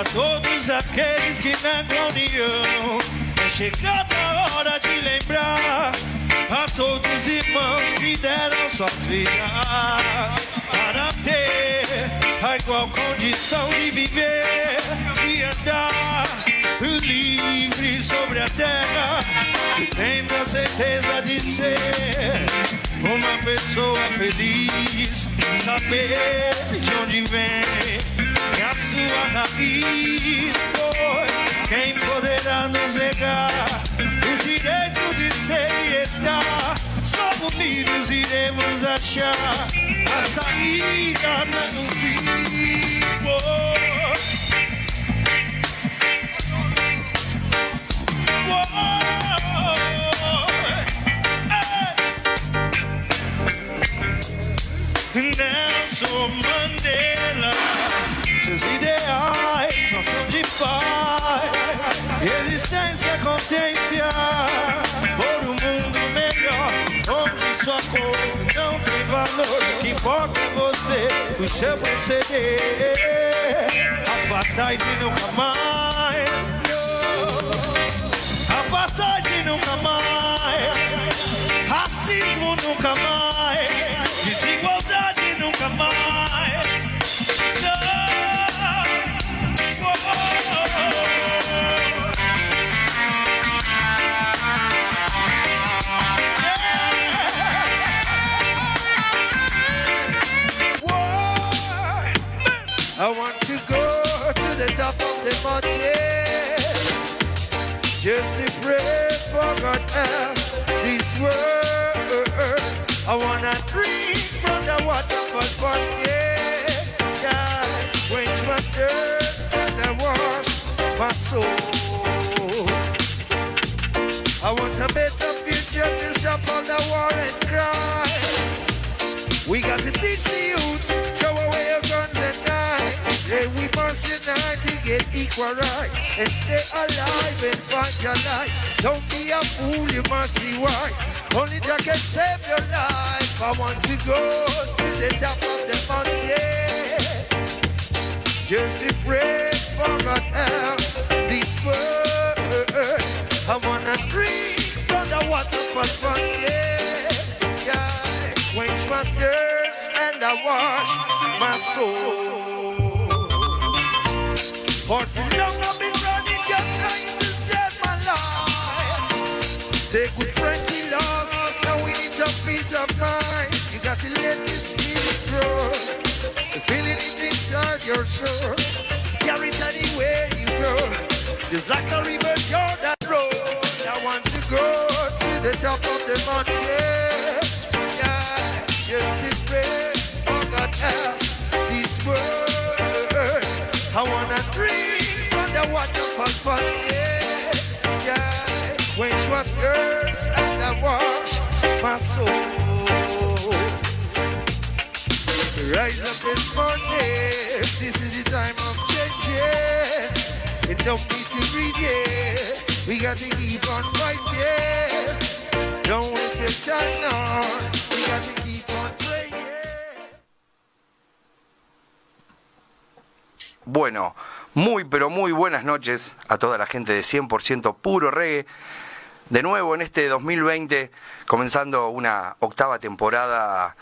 Pra todos aqueles que negam a união, é chegada a hora de lembrar a todos os irmãos que deram suas vidas para ter a igual condição de viver e andar livre sobre a terra, tendo a certeza de ser uma pessoa feliz, saber de onde vem a sua raiz, pois quem poderá nos negar o direito de ser e estar? Só unidos iremos achar a saída do vivo. Nelson Mandela, seus ideais só são de paz, resistência, consciência, por um mundo melhor, onde sua cor não tem valor. O que importa é você, o seu proceder. Apartheid nunca mais, apartheid nunca mais, racismo nunca mais, desigualdade nunca mais. I want to go to the top of the mountain, just to pray for God and this world. I wanna drink from the waterfall fountain, yeah, quench my thirst and I wash my soul. I want a better future to stop all the war and crime. We got to teach the youth, throw away your guns and knives. Say we must unite to get equal rights and stay alive and fight your life. Don't be a fool, you must be wise. Only Jah can save your life. I want to go to the top of the mountain, just to pray for God help this world. I wanna drink from the waterfall fountain, yeah, quench my thirst and I wash my soul. For too long I've been running, just trying to save my life. Say good friend he lost, now we need some peace of mind. You got to let this feeling grow, the feeling is inside your soul. Carry it anywhere you go, just like a river Jordan road. I want to go to the top of the mountain, yeah, just to pray for God help this world. I wanna drink from the waterfall fountain, yeah, quench what thirst and I wash my soul. Rise up this morning, this is the time of changing. It don't need to read it, we got to keep on fighting. Don't waste your time now, we got to keep on praying. Bueno, muy pero muy buenas noches a toda la gente de 100% Puro Reggae. De nuevo en este 2020, comenzando una octava temporada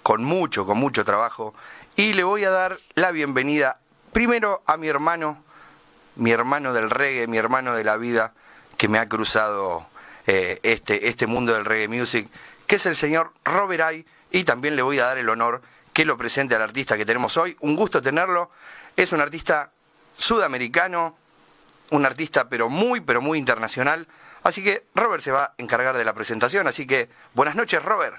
con mucho trabajo. Y le voy a dar la bienvenida primero a mi hermano del reggae, mi hermano de la vida, que me ha cruzado este mundo del reggae music, que es el señor Robert I. Y también le voy a dar el honor que lo presente al artista que tenemos hoy. Un gusto tenerlo. Es un artista sudamericano, un artista pero muy internacional. Así que Robert se va a encargar de la presentación. Así que buenas noches, Robert.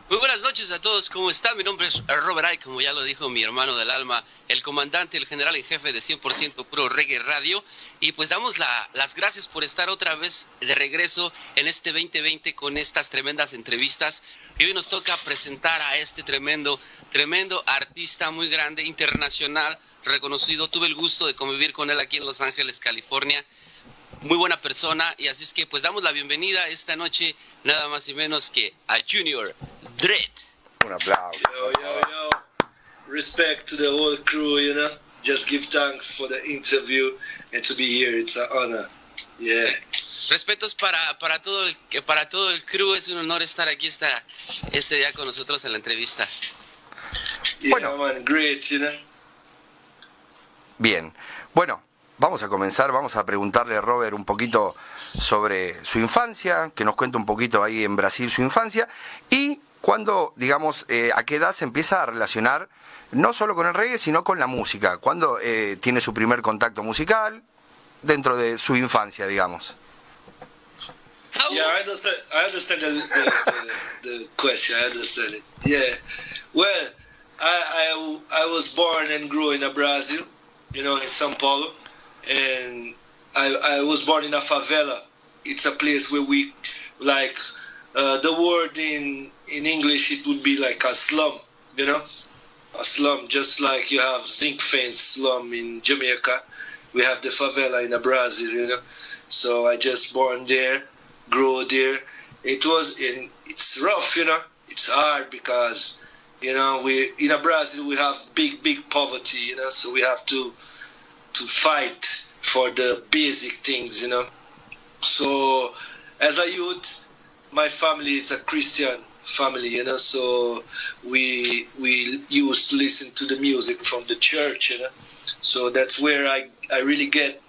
Muy buenas noches a todos, ¿cómo están? Mi nombre es Robert I, como ya lo dijo mi hermano del alma, el comandante, el general en jefe de 100% Puro Reggae Radio. Y pues damos las gracias por estar otra vez de regreso en este 2020 con estas tremendas entrevistas. Y hoy nos toca presentar a este tremendo artista muy grande, internacional, reconocido. Tuve el gusto de convivir con él aquí en Los Ángeles, California. Muy buena persona, y así es que pues damos la bienvenida esta noche nada más y menos que a Junior Dread. Un aplauso. Yo. Respect to the whole crew, you know. just give thanks for the interview and to be here. It's an honor. Yeah. Respetos para todo el crew, es un honor estar aquí este día con nosotros en la entrevista. Yeah, bueno, man, great, you know. Bien. Bueno, vamos a comenzar, vamos a preguntarle a Robert un poquito sobre su infancia, que nos cuente un poquito ahí en Brasil su infancia, y cuando, digamos, a qué edad se empieza a relacionar no solo con el reggae, sino con la música. ¿Cuándo tiene su primer contacto musical dentro de su infancia, digamos? Yeah, I understand the question. I understand it. Yeah. Well, I was born and grew in Brazil, you know, in São Paulo, and I was born in a favela. It's a place where we, like, the word in English, it would be like a slum, you know, a slum, just like you have zinc fence slum in Jamaica. We have the favela in Brazil, you know. So I just born there, grow there. It's rough, you know. It's hard because, you know, in Brazil we have big poverty, you know. So we have to fight for the basic things, you know. So as a youth, my family is a Christian family, you know. So we used to listen to the music from the church, you know. So that's where I really get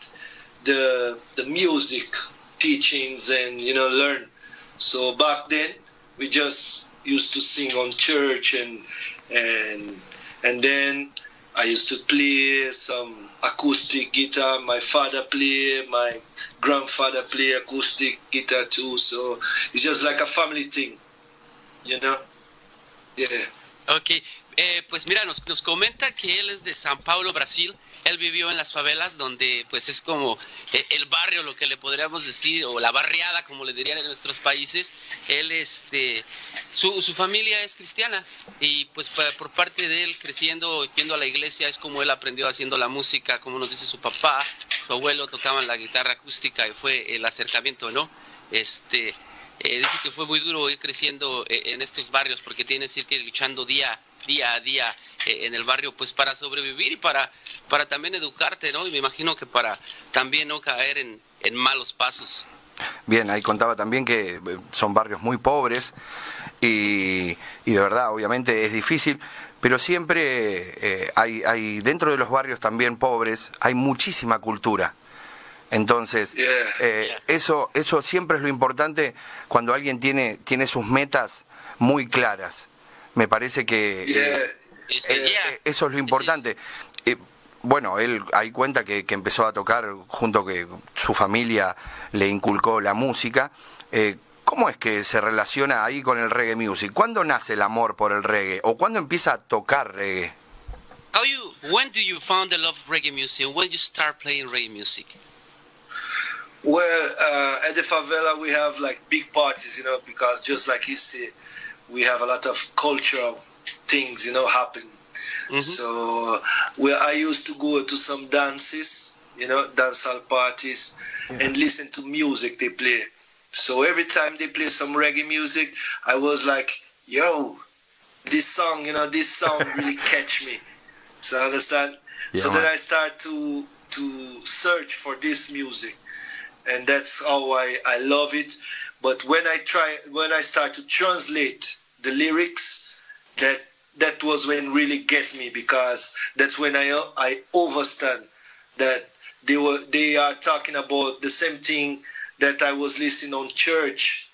the music teachings and, you know, learn. So back then we just used to sing on church and then I used to play some acoustic guitar. My father played, my grandfather played acoustic guitar too. So it's just like a family thing, you know. Yeah. Okay. Pues mira, nos comenta que él es de São Paulo, Brasil. Él vivió en las favelas, donde pues es como el barrio, lo que le podríamos decir, o la barriada, como le dirían en nuestros países. Él, su familia es cristiana, y pues por parte de él, creciendo, yendo a la iglesia, es como él aprendió haciendo la música, como nos dice su papá, su abuelo tocaban la guitarra acústica, y fue el acercamiento, ¿no? Dice que fue muy duro ir creciendo en estos barrios, porque tienes que ir luchando día a día en el barrio, pues para sobrevivir y para también educarte, ¿no? Y me imagino que para también no caer en malos pasos. Bien, ahí contaba también que son barrios muy pobres y de verdad, obviamente es difícil, pero siempre hay dentro de los barrios también pobres, hay muchísima cultura. Entonces, eso siempre es lo importante cuando alguien tiene sus metas muy claras. Me parece que eso es lo importante. Bueno, él ahí cuenta que empezó a tocar junto que su familia le inculcó la música. ¿Cómo es que se relaciona ahí con el reggae music? ¿Cuándo nace el amor por el reggae? ¿O cuándo empieza a tocar reggae? When do you found the love of reggae music? When you start playing reggae music? Well, at the favela we have like big parties, you know, because just like he said, we have a lot of cultural things, you know, happen. Mm-hmm. So I used to go to some dances, you know, dancehall parties, and listen to music they play. So every time they play some reggae music, I was like, yo, this song really catch me. So understand? Yeah, so then I start to search for this music. And that's how I love it. But when I start to translate the lyrics, that was when really get me, because that's when I understand that they are talking about the same thing that I was listening on church,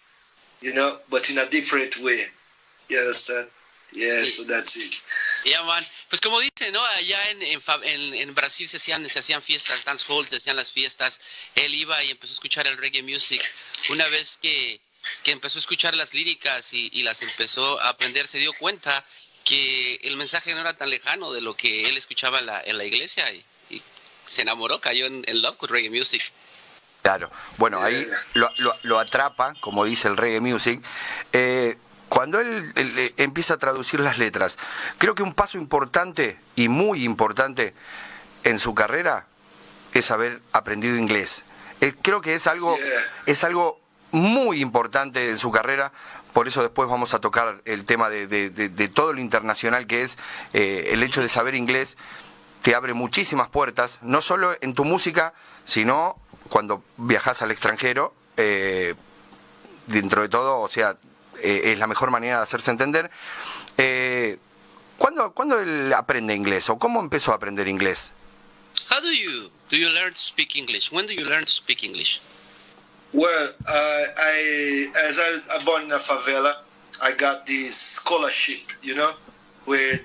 you know, but in a different way. You understand? Yeah, so that's it. Yeah, man. Pues como dice, ¿no? Allá en Brasil se hacían fiestas, dance halls, se hacían las fiestas. Él iba y empezó a escuchar el reggae music. Una vez que empezó a escuchar las líricas y las empezó a aprender, se dio cuenta que el mensaje no era tan lejano de lo que él escuchaba en la iglesia, y se enamoró, cayó en love con reggae music. Claro, bueno, ahí lo atrapa, como dice el reggae music. Cuando él empieza a traducir las letras, creo que un paso importante y muy importante en su carrera es haber aprendido inglés. Creo que es algo muy importante en su carrera. Por eso después vamos a tocar el tema de todo lo internacional que es el hecho de saber inglés. te abre muchísimas puertas, no solo en tu música, sino cuando viajas al extranjero, dentro de todo, o sea, es la mejor manera de hacerse entender. ¿Cuándo él aprende inglés o cómo empezó a aprender inglés? How do you learn to speak English? When do you learn to speak English? Well, as I born in a favela, I got this scholarship, where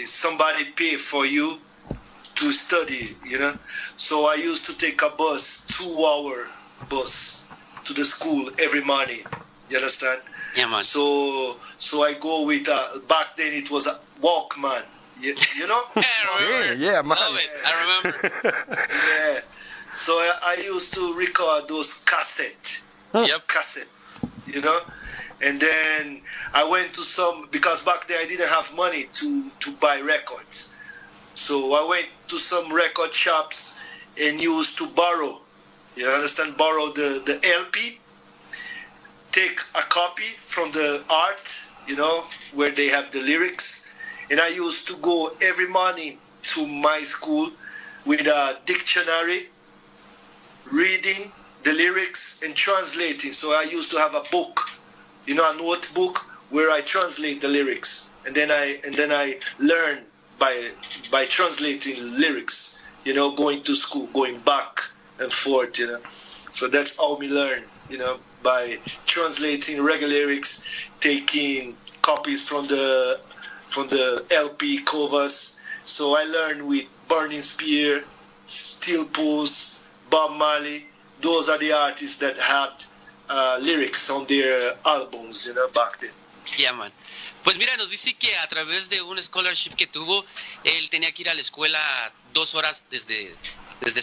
somebody pay for you to study, So I used to take a bus, 2-hour bus, to the school every morning. You understand? Yeah, man. So I go with back then it was a Walkman, you know? Yeah, I remember. Yeah, man. Love it. I remember. Yeah. So I used to record those cassette, and then I went to because back then I didn't have money to buy records. So I went to some record shops and used to borrow, borrow the LP, take a copy from the art, where they have the lyrics. And I used to go every morning to my school with a dictionary, reading the lyrics and translating. So I used to have a book, a notebook where I translate the lyrics, and then I learn by translating lyrics, going to school, going back and forth, So that's how we learn, by translating reggae lyrics, taking copies from the LP covers. So I learned with Burning Spear, Steel Pulse, Bob Marley. Those are the artists that had lyrics on their albums, back then. Yeah, man. Pues mira, nos dice que a través de un scholarship que tuvo, él tenía que ir a la escuela 2 horas desde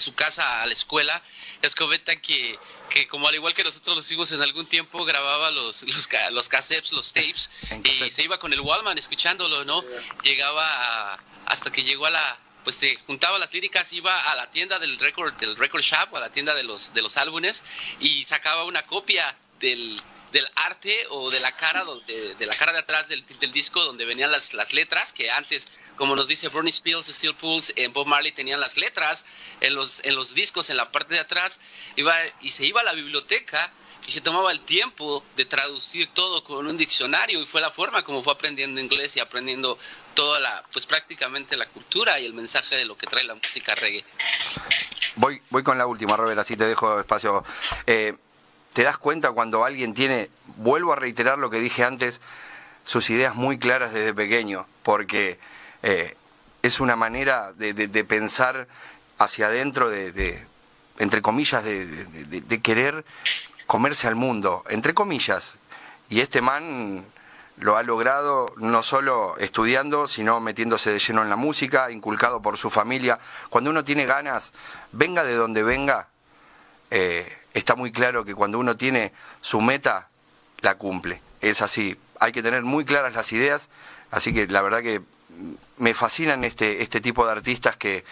su casa a la escuela. Es comenta que como al igual que nosotros los hijos en algún tiempo grababa los cassettes, los tapes, y se iba con el Walkman escuchándolo, ¿no? Llegaba hasta que llegó pues te juntaba las líricas, iba a la tienda del record shop, o a la tienda de los álbumes, y sacaba una copia del arte o de la cara de atrás del disco donde venían las letras, que antes, como nos dice Bernie Spears, Steel Pulse, Bob Marley tenían las letras en los discos en la parte de atrás. Se iba a la biblioteca y se tomaba el tiempo de traducir todo con un diccionario, y fue la forma como fue aprendiendo inglés y aprendiendo toda pues prácticamente la cultura y el mensaje de lo que trae la música reggae. Voy con la última, Robert, así te dejo espacio. ¿Te das cuenta cuando alguien tiene, vuelvo a reiterar lo que dije antes, sus ideas muy claras desde pequeño? Porque es una manera de pensar hacia adentro, entre comillas, de querer comerse al mundo, entre comillas. Y este man lo ha logrado no solo estudiando, sino metiéndose de lleno en la música, inculcado por su familia. Cuando uno tiene ganas, venga de donde venga, está muy claro que cuando uno tiene su meta, la cumple. Es así, hay que tener muy claras las ideas, así que la verdad que me fascinan este tipo de artistas que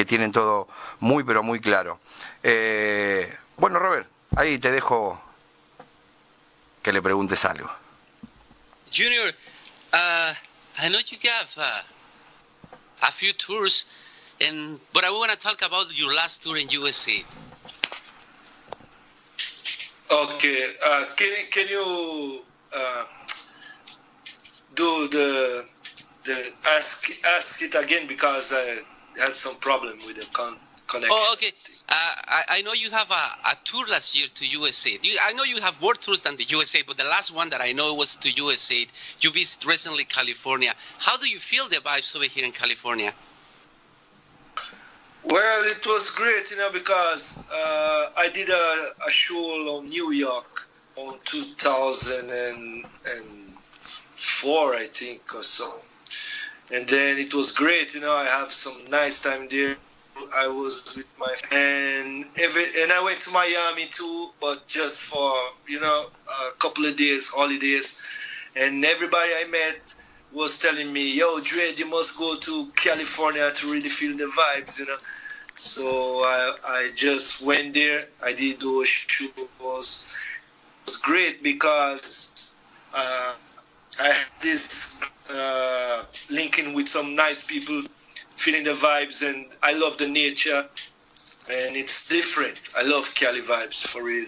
tienen todo muy pero muy claro. Bueno, Robert, ahí te dejo que le preguntes algo. Junior, I know you have a few tours, but I want to talk about your last tour in USA. Okay, can you do the ask it again, because I had some problem with the connection. Oh, okay. I know you have a tour last year to USA. I know you have more tours than the USA, but the last one that I know was to USA. You visited recently California. How do you feel the vibes over here in California? Well, it was great, because I did a show on New York on 2004, I think, or so. And then it was great, I have some nice time there. I was with my and I went to Miami too, but just for a couple of days, holidays. And everybody I met was telling me, "Yo, Dre, you must go to California to really feel the vibes," So I just went there. I did those shows. It was great because I had this linking with some nice people feeling the vibes, and I love the nature, and it's different. I love Cali vibes, for real.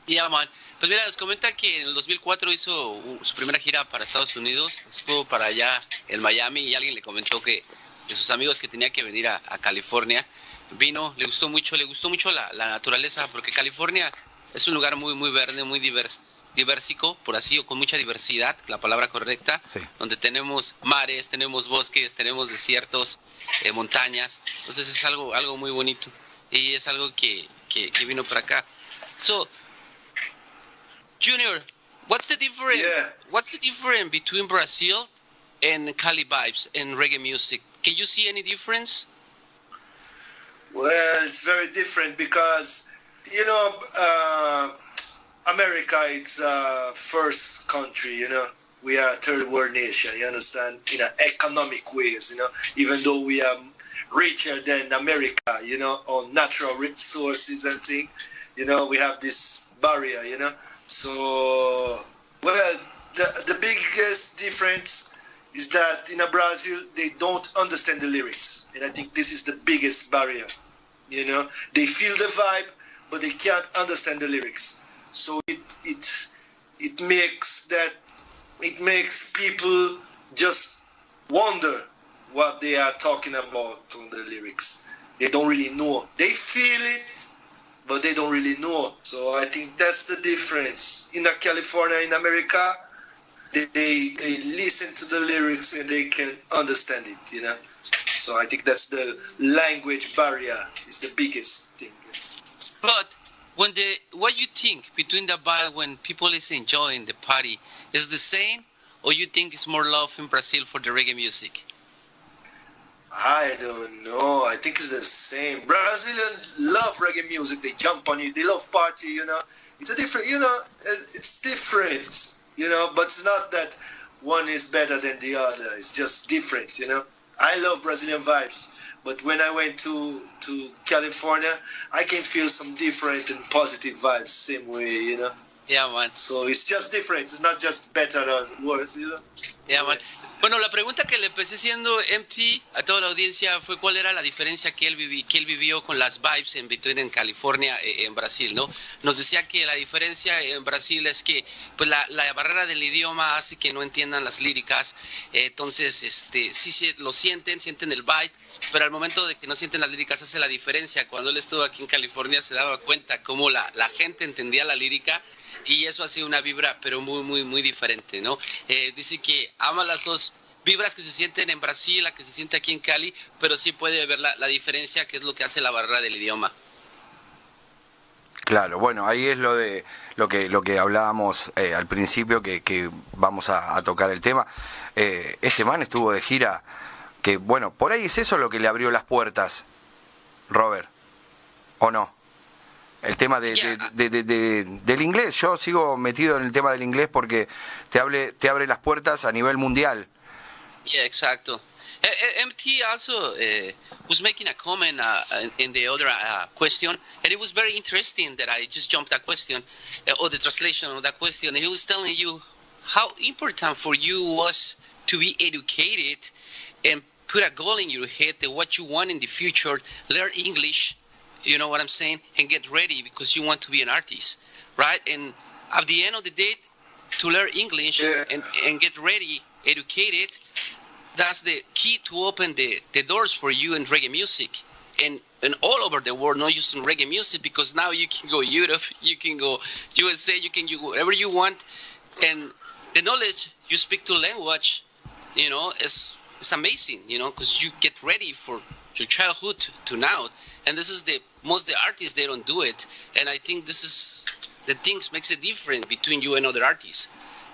Yeah, man. Pues mira, les comenta que en el 2004 hizo su primera gira para Estados Unidos, estuvo para allá en Miami y alguien le comentó que de sus amigos que tenía que venir a California. Vino, le gustó mucho la naturaleza, porque California es un lugar muy verde, muy diversico, por así, o con mucha diversidad, la palabra correcta, sí. Donde tenemos mares, tenemos bosques, tenemos desiertos, montañas. Entonces es algo muy bonito y es algo que vino para acá. So, Junior, what's the difference? Yeah. What's the difference between Brazil and Cali vibes and reggae music? Can you see any difference? Well, it's very different because, you know, America, it's first country, you know. We are a third world nation, you understand, in economic ways, you know, even though we are richer than America, you know, on natural resources and things, you know, we have this barrier, you know. So, well, the biggest difference is that in Brazil, they don't understand the lyrics. And I think this is the biggest barrier, you know. They feel the vibe, but they can't understand the lyrics. So it makes people just wonder what they are talking about on the lyrics. They don't really know. They feel it, but they don't really know. So I think that's the difference. In California, in America, they listen to the lyrics and they can understand it, you know. So I think that's the language barrier is the biggest thing. But what you think between the vibe when people is enjoying the party is the same, or you think it's more love in Brazil for the reggae music? I don't know. I think it's the same. Brazilians love reggae music. They jump on it. They love party, you know. It's a different, you know, it's different, you know, but it's not that one is better than the other. It's just different, you know. I love Brazilian vibes, but when I went to California, I can feel some different and positive vibes same way, you know. Yeah, man. So it's just different. It's not just better or worse, you know. Yeah, man. Bueno, la pregunta que le empecé haciendo MT a toda la audiencia fue cuál era la diferencia que él vivió con las vibes en California, en Brasil, ¿no? Nos decía que la diferencia en Brasil es que pues la barrera del idioma hace que no entiendan las líricas, entonces sí lo sienten el vibe, pero al momento de que no sienten las líricas hace la diferencia. Cuando él estuvo aquí en California se daba cuenta cómo la gente entendía la lírica. Y eso hace una vibra, pero muy diferente, ¿no? Dice que ama las dos vibras que se sienten en Brasil, la que se siente aquí en Cali, pero sí puede ver la diferencia, que es lo que hace la barrera del idioma. Claro, bueno, ahí es lo que hablábamos al principio, que vamos a tocar el tema. Este man estuvo de gira, que bueno, por ahí es eso lo que le abrió las puertas, Robert, ¿o no? El tema del inglés. Yo sigo metido en el tema del inglés porque te abre las puertas a nivel mundial. Yeah, exacto. MT also was making a comment in the other question, and it was very interesting that I just jumped that question, or the translation of that question. And he was telling you how important for you was to be educated and put a goal in your head that what you want in the future, learn English. You know what I'm saying? And get ready because you want to be an artist, right? And at the end of the day, to learn English and get ready, educated, that's the key to open the doors for you in reggae music. And all over the world, not just in reggae music, because now you can go Europe, you can go USA, you can go wherever you want. And the knowledge you speak to language, you know, is amazing, you know, because you get ready for your childhood to now. And this is most the artists, they don't do it. And I think this is the things makes a difference between you and other artists.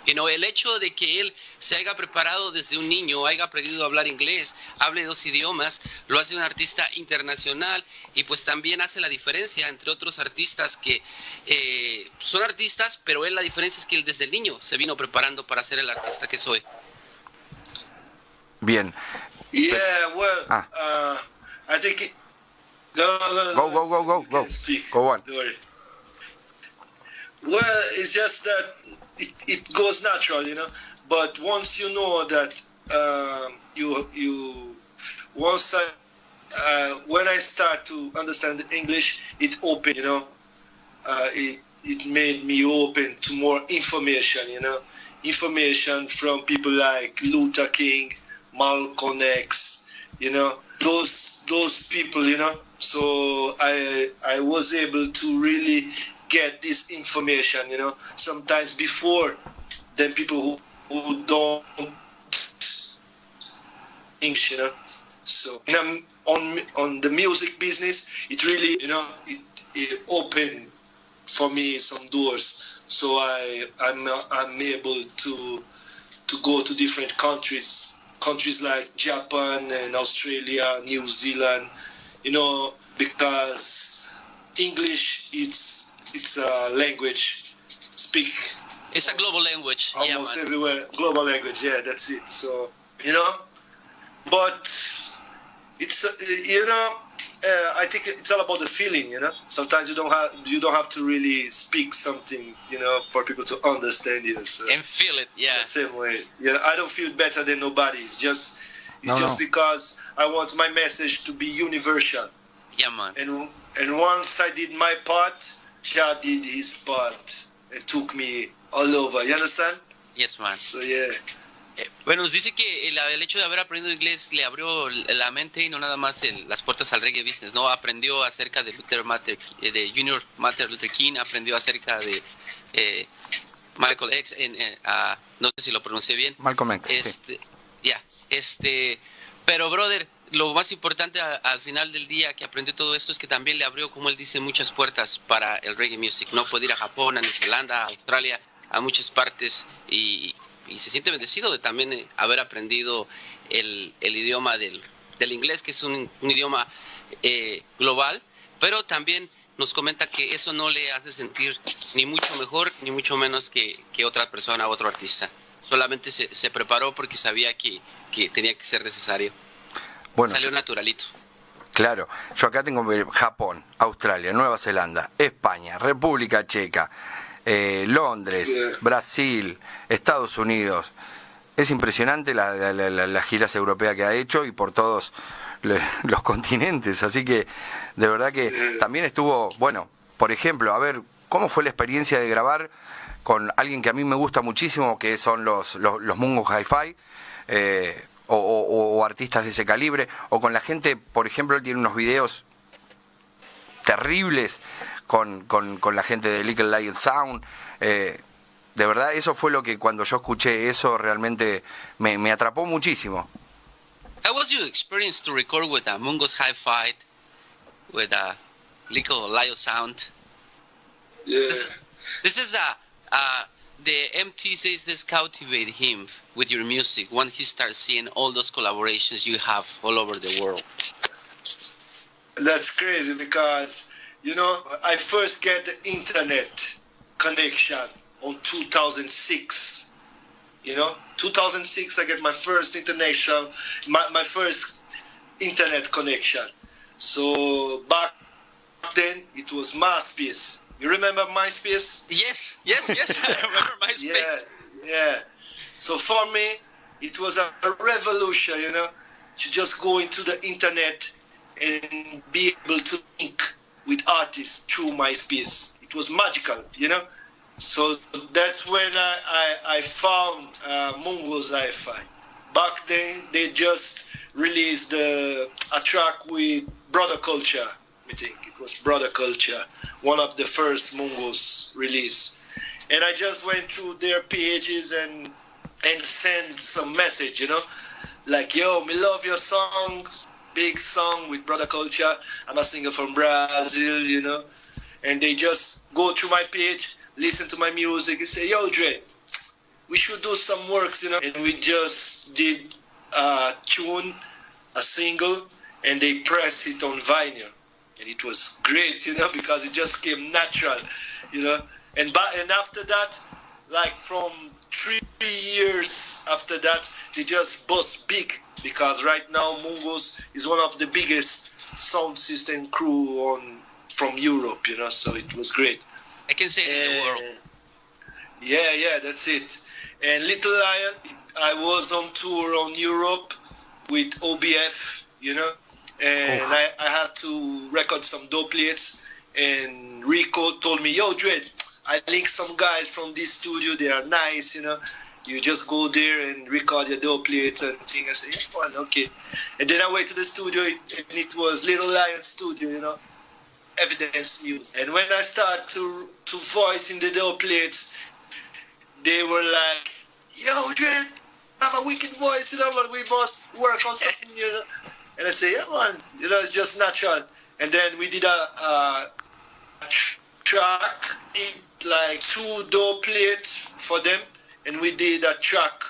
You know, el hecho de que él se haya preparado desde un niño, haya aprendido a hablar inglés, hable 2 idiomas, lo hace un artista internacional y pues también hace la diferencia entre otros artistas que son artistas, pero él la diferencia es que él desde el niño se vino preparando para ser el artista que soy. Bien. Yeah, well, I think... Go. Go on. Well, it's just that it goes natural, you know. But once you know that once when I start to understand English, it opened, it made me open to more information, information from people like Luther King, Malcolm X, those people, So I was able to really get this information, sometimes before than people who don't English, So on the music business, it really, it opened for me some doors. So I'm able to go to different countries like Japan and Australia, New Zealand, because English it's a language speak. It's a global language. Almost everywhere, global language. Yeah, that's it. So but it's I think it's all about the feeling. Sometimes you don't have to really speak something, for people to understand you. So and feel it. Yeah. The same way. I don't feel better than nobody. It's just because I want my message to be universal. Yeah, man. And once I did my part, Chad did his part and took me all over. You understand? Yes, man. So yeah. Bueno, nos dice que el hecho de haber aprendido inglés le abrió la mente y no nada más las puertas al reggae business, ¿no? Aprendió acerca de de Junior Martin Luther King, aprendió acerca de Malcolm X, no sé si lo pronuncié bien. Malcolm X. Pero brother, lo más importante al final del día que aprendió todo esto es que también le abrió, como él dice, muchas puertas para el reggae music, ¿no? Puede ir a Japón, a Nueva Zelanda, a Australia, a muchas partes y se siente bendecido de también haber aprendido el idioma del inglés, que es un idioma global, pero también nos comenta que eso no le hace sentir ni mucho mejor ni mucho menos que otra persona, otro artista. Solamente se preparó porque sabía que tenía que ser necesario. Bueno, salió naturalito. Claro, yo acá tengo Japón, Australia, Nueva Zelanda, España, República Checa, Londres, Brasil, Estados Unidos. Es impresionante las giras europeas que ha hecho y por todos los continentes. Así que de verdad que también estuvo, bueno, por ejemplo, a ver, ¿cómo fue la experiencia de grabar con alguien que a mí me gusta muchísimo, que son los Mungo Hi-Fi, o artistas de ese calibre, o con la gente, por ejemplo, él tiene unos videos terribles con la gente de Little Lion Sound. De verdad, eso fue lo que cuando yo escuché eso realmente me atrapó muchísimo. How was your experience to record with Mungo's Hi-Fi, with Little Lion Sound? Yeah. This is the MT says this cultivate him with your music when he starts seeing all those collaborations you have all over the world. That's crazy because, I first get the internet connection on 2006. 2006 I get my first my first internet connection. So back then it was MySpace. You remember MySpace? Yes. I remember MySpace. Yeah. So for me, it was a revolution, to just go into the internet and be able to link with artists through MySpace. It was magical, So that's when I found Mungo's Hi-Fi. Back then, they just released a track with Brother Culture, I think. It was Brother Culture, one of the first Mungo's release. And I just went through their pages and sent some message, like, yo, me love your song, big song with Brother Culture. I'm a singer from Brazil, And they just go through my page, listen to my music, and say, yo, Dre, we should do some works, And we just did a tune, a single, and they pressed it on vinyl. And it was great, because it just came natural, And after that, like from 3 years after that, they just bust big, because right now Mungo's is one of the biggest sound system crew from Europe, So it was great. I can say it in the world. Yeah, that's it. And Little Lion, I was on tour on Europe with OBF you know, and I had to record some dope plates. And Rico told me, yo, Dread, I linked some guys from this studio. They are nice, you know. You just go there and record your dope plates and things. I said, yeah, well, okay. And then I went to the studio, and it was Little Lion Studio, you know, Evidence Music. And when I started to voice in the dope plates, they were like, yo, Dread, I have a wicked voice, you know, but we must work on something, you know. And I say, yeah, man, you know, it's just natural. And then we did a track, like 2 dope plates for them, and we did a track,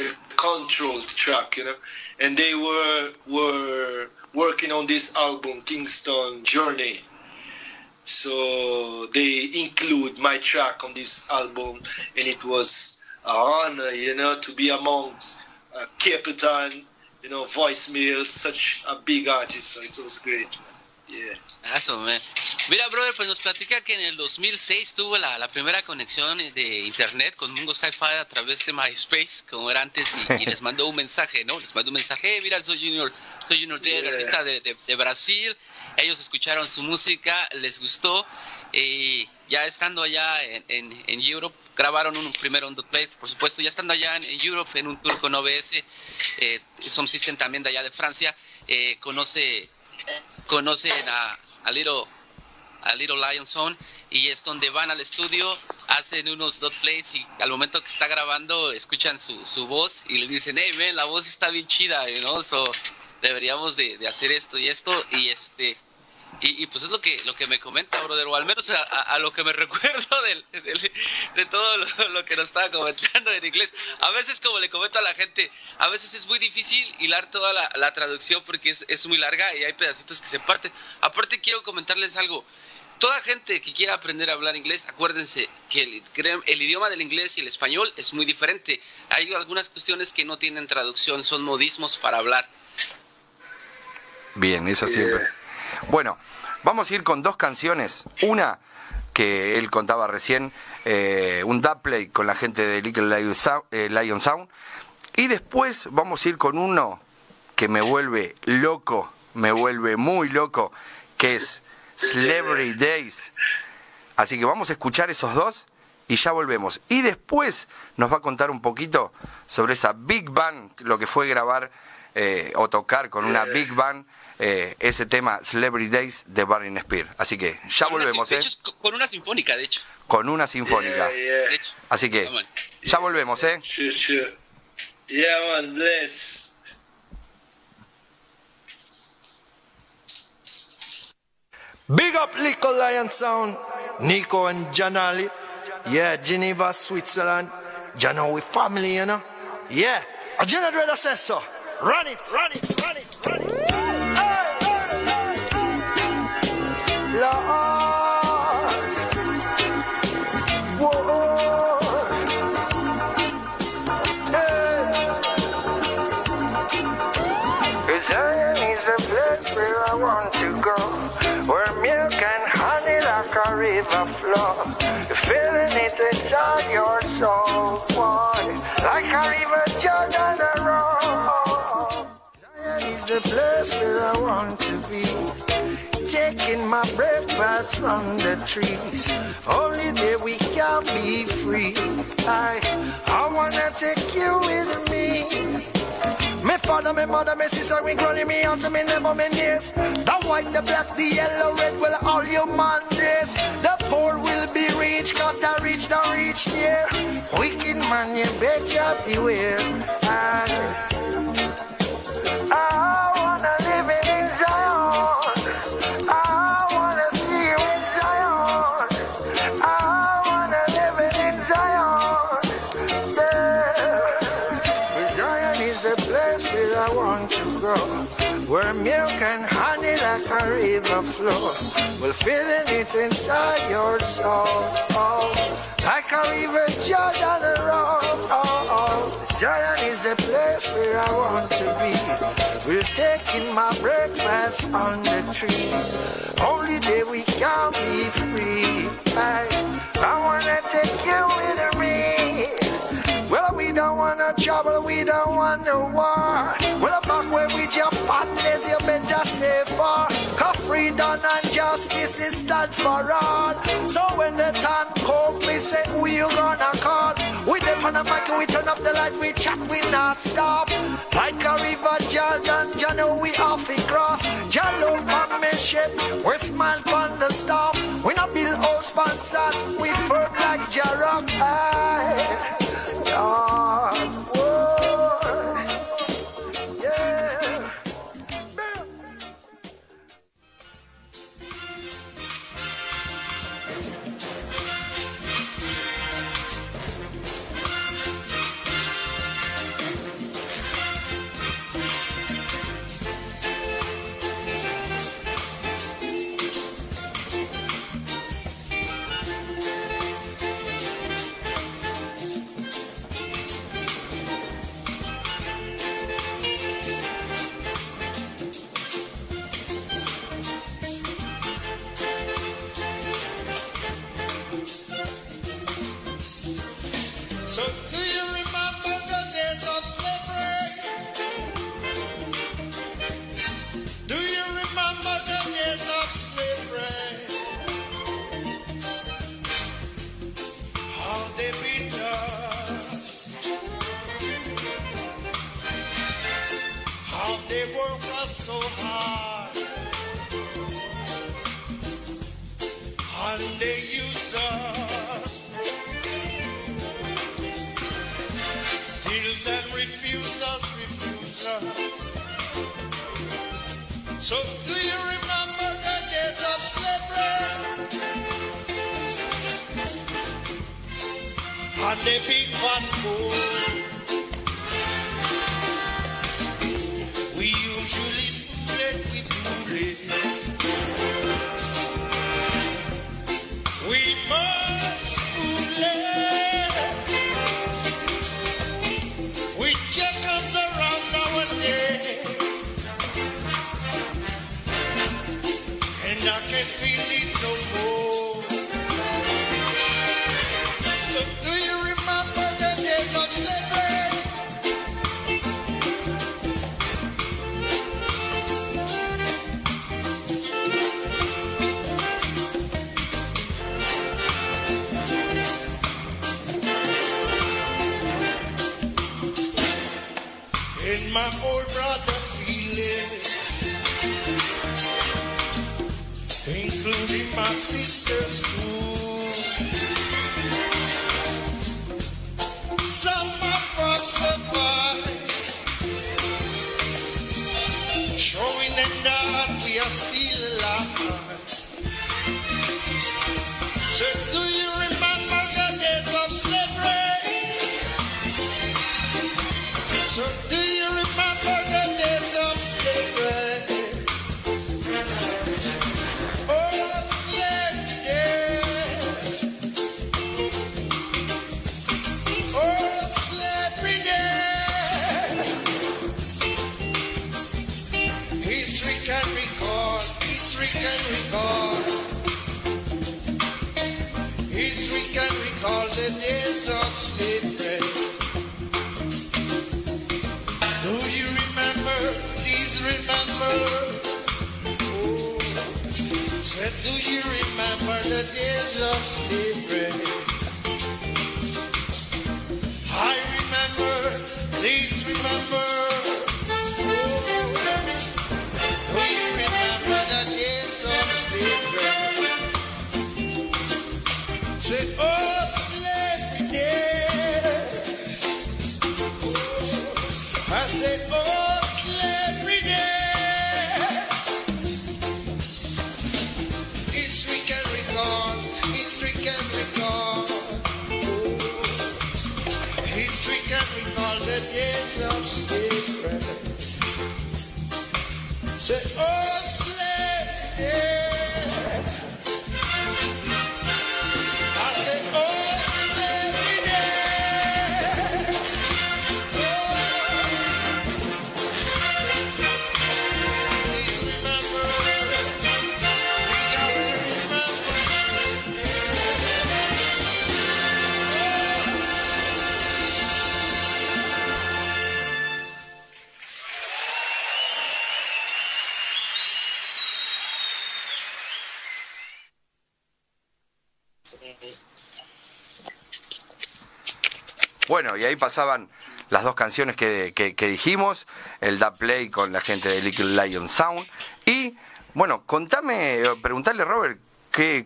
a controlled track, you know, and they were working on this album, Kingston Journey. So they include my track on this album, and it was an honor, you know, to be amongst Capleton, you know, voicemail, such a big artist, so it was great, man. Yeah. Eso, man. Mira, brother, pues nos platica que en el 2006 tuvo la primera conexión de internet con Mungos Hi-Fi a través de MySpace, como era antes, y les mandó un mensaje, ¿no? Les mandó un mensaje, mira, soy Junior Dead, artista de Brasil. Ellos escucharon su música, les gustó, y ya estando allá en Europe, grabaron primero un dubplate, por supuesto, ya estando allá en Europe, en un tour con OBS, Sound System también de allá de Francia, conocen a Little Lion Sound, y es donde van al estudio, hacen unos dubplates y al momento que está grabando escuchan su voz y le dicen, hey man, la voz está bien chida, ¿no? So, deberíamos de hacer esto y y pues es lo que me comenta, brother, o al menos a lo que me recuerdo de todo lo que nos estaba comentando en inglés. A veces, como le comento a la gente, a veces es muy difícil hilar toda la traducción porque es muy larga y hay pedacitos que se parten. Aparte, quiero comentarles algo. Toda gente que quiera aprender a hablar inglés, acuérdense que el idioma del inglés y el español es muy diferente. Hay algunas cuestiones que no tienen traducción, son modismos para hablar. Bien, eso siempre. Bueno, vamos a ir con 2 canciones. Una que él contaba recién, un dubplay con la gente de Little Lion Sound. Y después vamos a ir con uno que me vuelve loco, me vuelve muy loco, que es Celebrity Days. Así que vamos a escuchar esos 2 y ya volvemos. Y después nos va a contar un poquito sobre esa Big Band, lo que fue grabar o tocar con una Big Band ese tema Celebrity Days de Barney Spears. Así que ya volvemos. De hecho, con una sinfónica, de hecho. Con una sinfónica. De hecho. Así que ya volvemos, Sure. Yeah, man, bless. Big up Little Lion Sound, Nico and Janali. Yeah, Geneva, Switzerland. You know, we family, you know. Yeah, a generator says so. Run it. Lord, whoa, hey. Zion is the place where I want to go, where milk and honey like a river flow. You're feeling it inside your soul, boy, like a river Jordan a roll. Zion is the place where I want to be, taking my breakfast from the trees. Only there we can be free. I wanna take you with me. My father, my mother, my sister, we growing me out to me never my knees. The white, the black, the yellow, red, well all human race. The poor will be rich, cause the rich don't reach here. Wicked man, you better beware. I wanna live in Zion. I wanna see you in Zion. I wanna live in Zion. Yeah. Zion is the place where I want to go, where milk and honey like a river flow. Well, feeling it inside your soul, like a river Jordan the road. Zion is the place where I want to be. We're taking my breakfast on the trees. Only there we can be free. I wanna take you with me. Well, we don't wanna trouble, we don't want no war. Well, back where we jump partners, you better stay far. Cause freedom and justice is stand for all. So when the time comes, we say who you gonna call. We them on the mic, we turn up the light, we chat, we not stop. Like a river Jordan, you know we off the cross. Jello on me ship, we smile on the storm. We not build house on sand, we firm like Jarrock. Lord, whoa, yeah. So do you remember the days of slavery? Do you remember the days of slavery? How they beat us, how they work us so hard, and they used us. Till then refuse us. So do you remember the days of slavery? And the big fat bull. We usually fool it. We must fool it. Check us around nowadays, and I can feel it no more. So do you remember the days of slavery? In my old brother feeling, including my sisters too. Some of us survived, showing them that we are still alive. So do you remember the days of slavery? So do you remember the days of slavery? Oh, slavery. Oh, slavery. History can record. History can record. History can recall the days of slavery. Do you remember? Please remember. Oh, said, do you remember the days of slavery? I remember. Please remember. Oh, do you remember the days of slavery? Said, oh, slavery days. I said, oh, slavery day. History can recall, history can recall. Oh, history can recall the days of slavery. Say, oh, slavery day. I said, oh, slavery day. Bueno, y ahí pasaban las dos canciones que dijimos, el Da Play con la gente de Little Lion Sound. Y, bueno, preguntarle a Robert,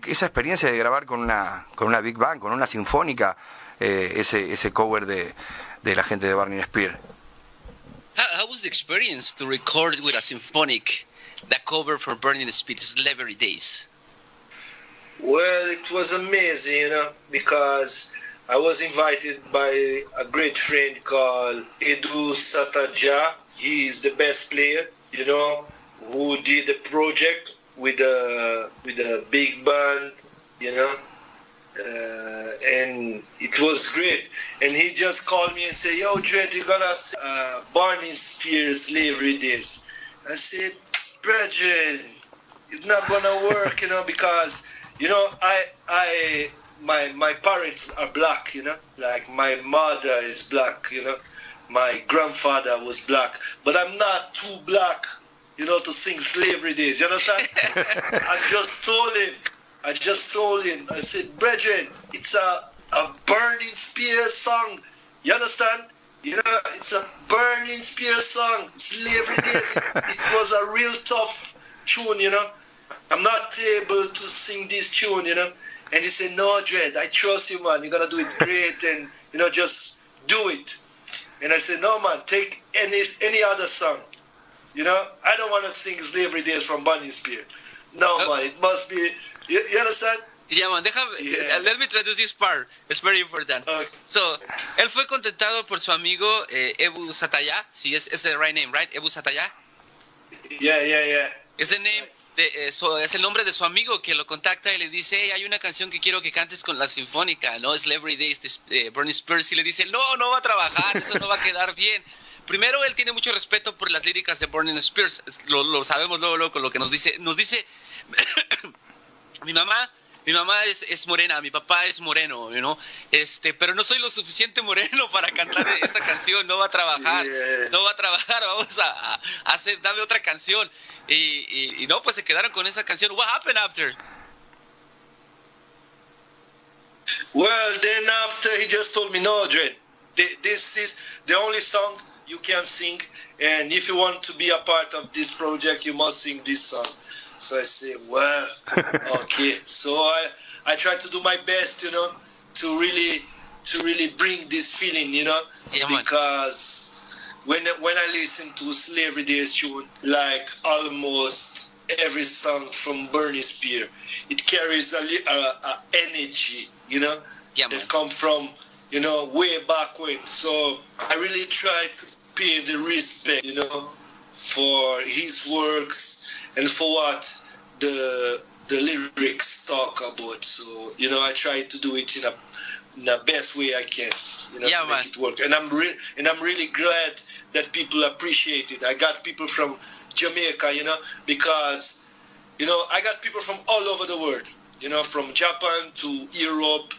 esa experiencia de grabar con una Big Band, con una sinfónica, ese cover de la gente de Burning Spear. How was the experience to record with a symphonic, the cover for Burning Spear, Celebrity Days? Well, it was amazing, because I was invited by a great friend called Edu Sataja. He is the best player, who did the project with a big band, and it was great. And he just called me and said, "Yo, Dred, you're gonna Barney Spears Slavery Days." I said, "Brethren, it's not gonna work, because my parents are black, like my mother is black, my grandfather was black, but I'm not too black, to sing Slavery Days, you understand?" I just told him, I said, "Brethren, it's a Burning Spear song, you understand? It's a Burning Spear song, Slavery Days." It was a real tough tune, I'm not able to sing this tune, And he said, "No, Dred, I trust you, man. You're going to do it great, and, just do it." And I said, "No, man, take any other song. I don't want to sing Slavery Days from Burning Spear. No, man, it must be," you understand? Yeah, man, let me introduce this part. It's very important. Okay. So, él fue contactado por su amigo Ebu Sataya. Sí, es the right name, right? Ebu Sataya. Yeah. It's the name. Es el nombre de su amigo que lo contacta y le dice, "Hey, hay una canción que quiero que cantes con la sinfónica, ¿no? Celebrity Days de Burning Spears", y le dice, no va a trabajar, eso no va a quedar bien. Primero, él tiene mucho respeto por las líricas de Burning Spears, lo sabemos luego con lo que nos dice, mi mamá es morena, mi papá es moreno, pero no soy lo suficiente moreno para cantar esa canción, no va a trabajar, vamos a hacer, dame otra canción. Y no, pues se quedaron con esa canción. What happened after? Well, then after he just told me, "No, Dred, this is the only song you can sing, and if you want to be a part of this project, you must sing this song." So I said, "Well, okay." So I tried to do my best, to really bring this feeling, Yeah, because when I listen to Slavery Days tune, like almost every song from Burning Spear, it carries a energy, Yeah, that come from, way back when. So I really try to pay the respect, for his works and for what the lyrics talk about. So, I try to do it in the best way I can, to make it work. And I'm really glad that people appreciate it. I got people from Jamaica, because, I got people from all over the world, from Japan to Europe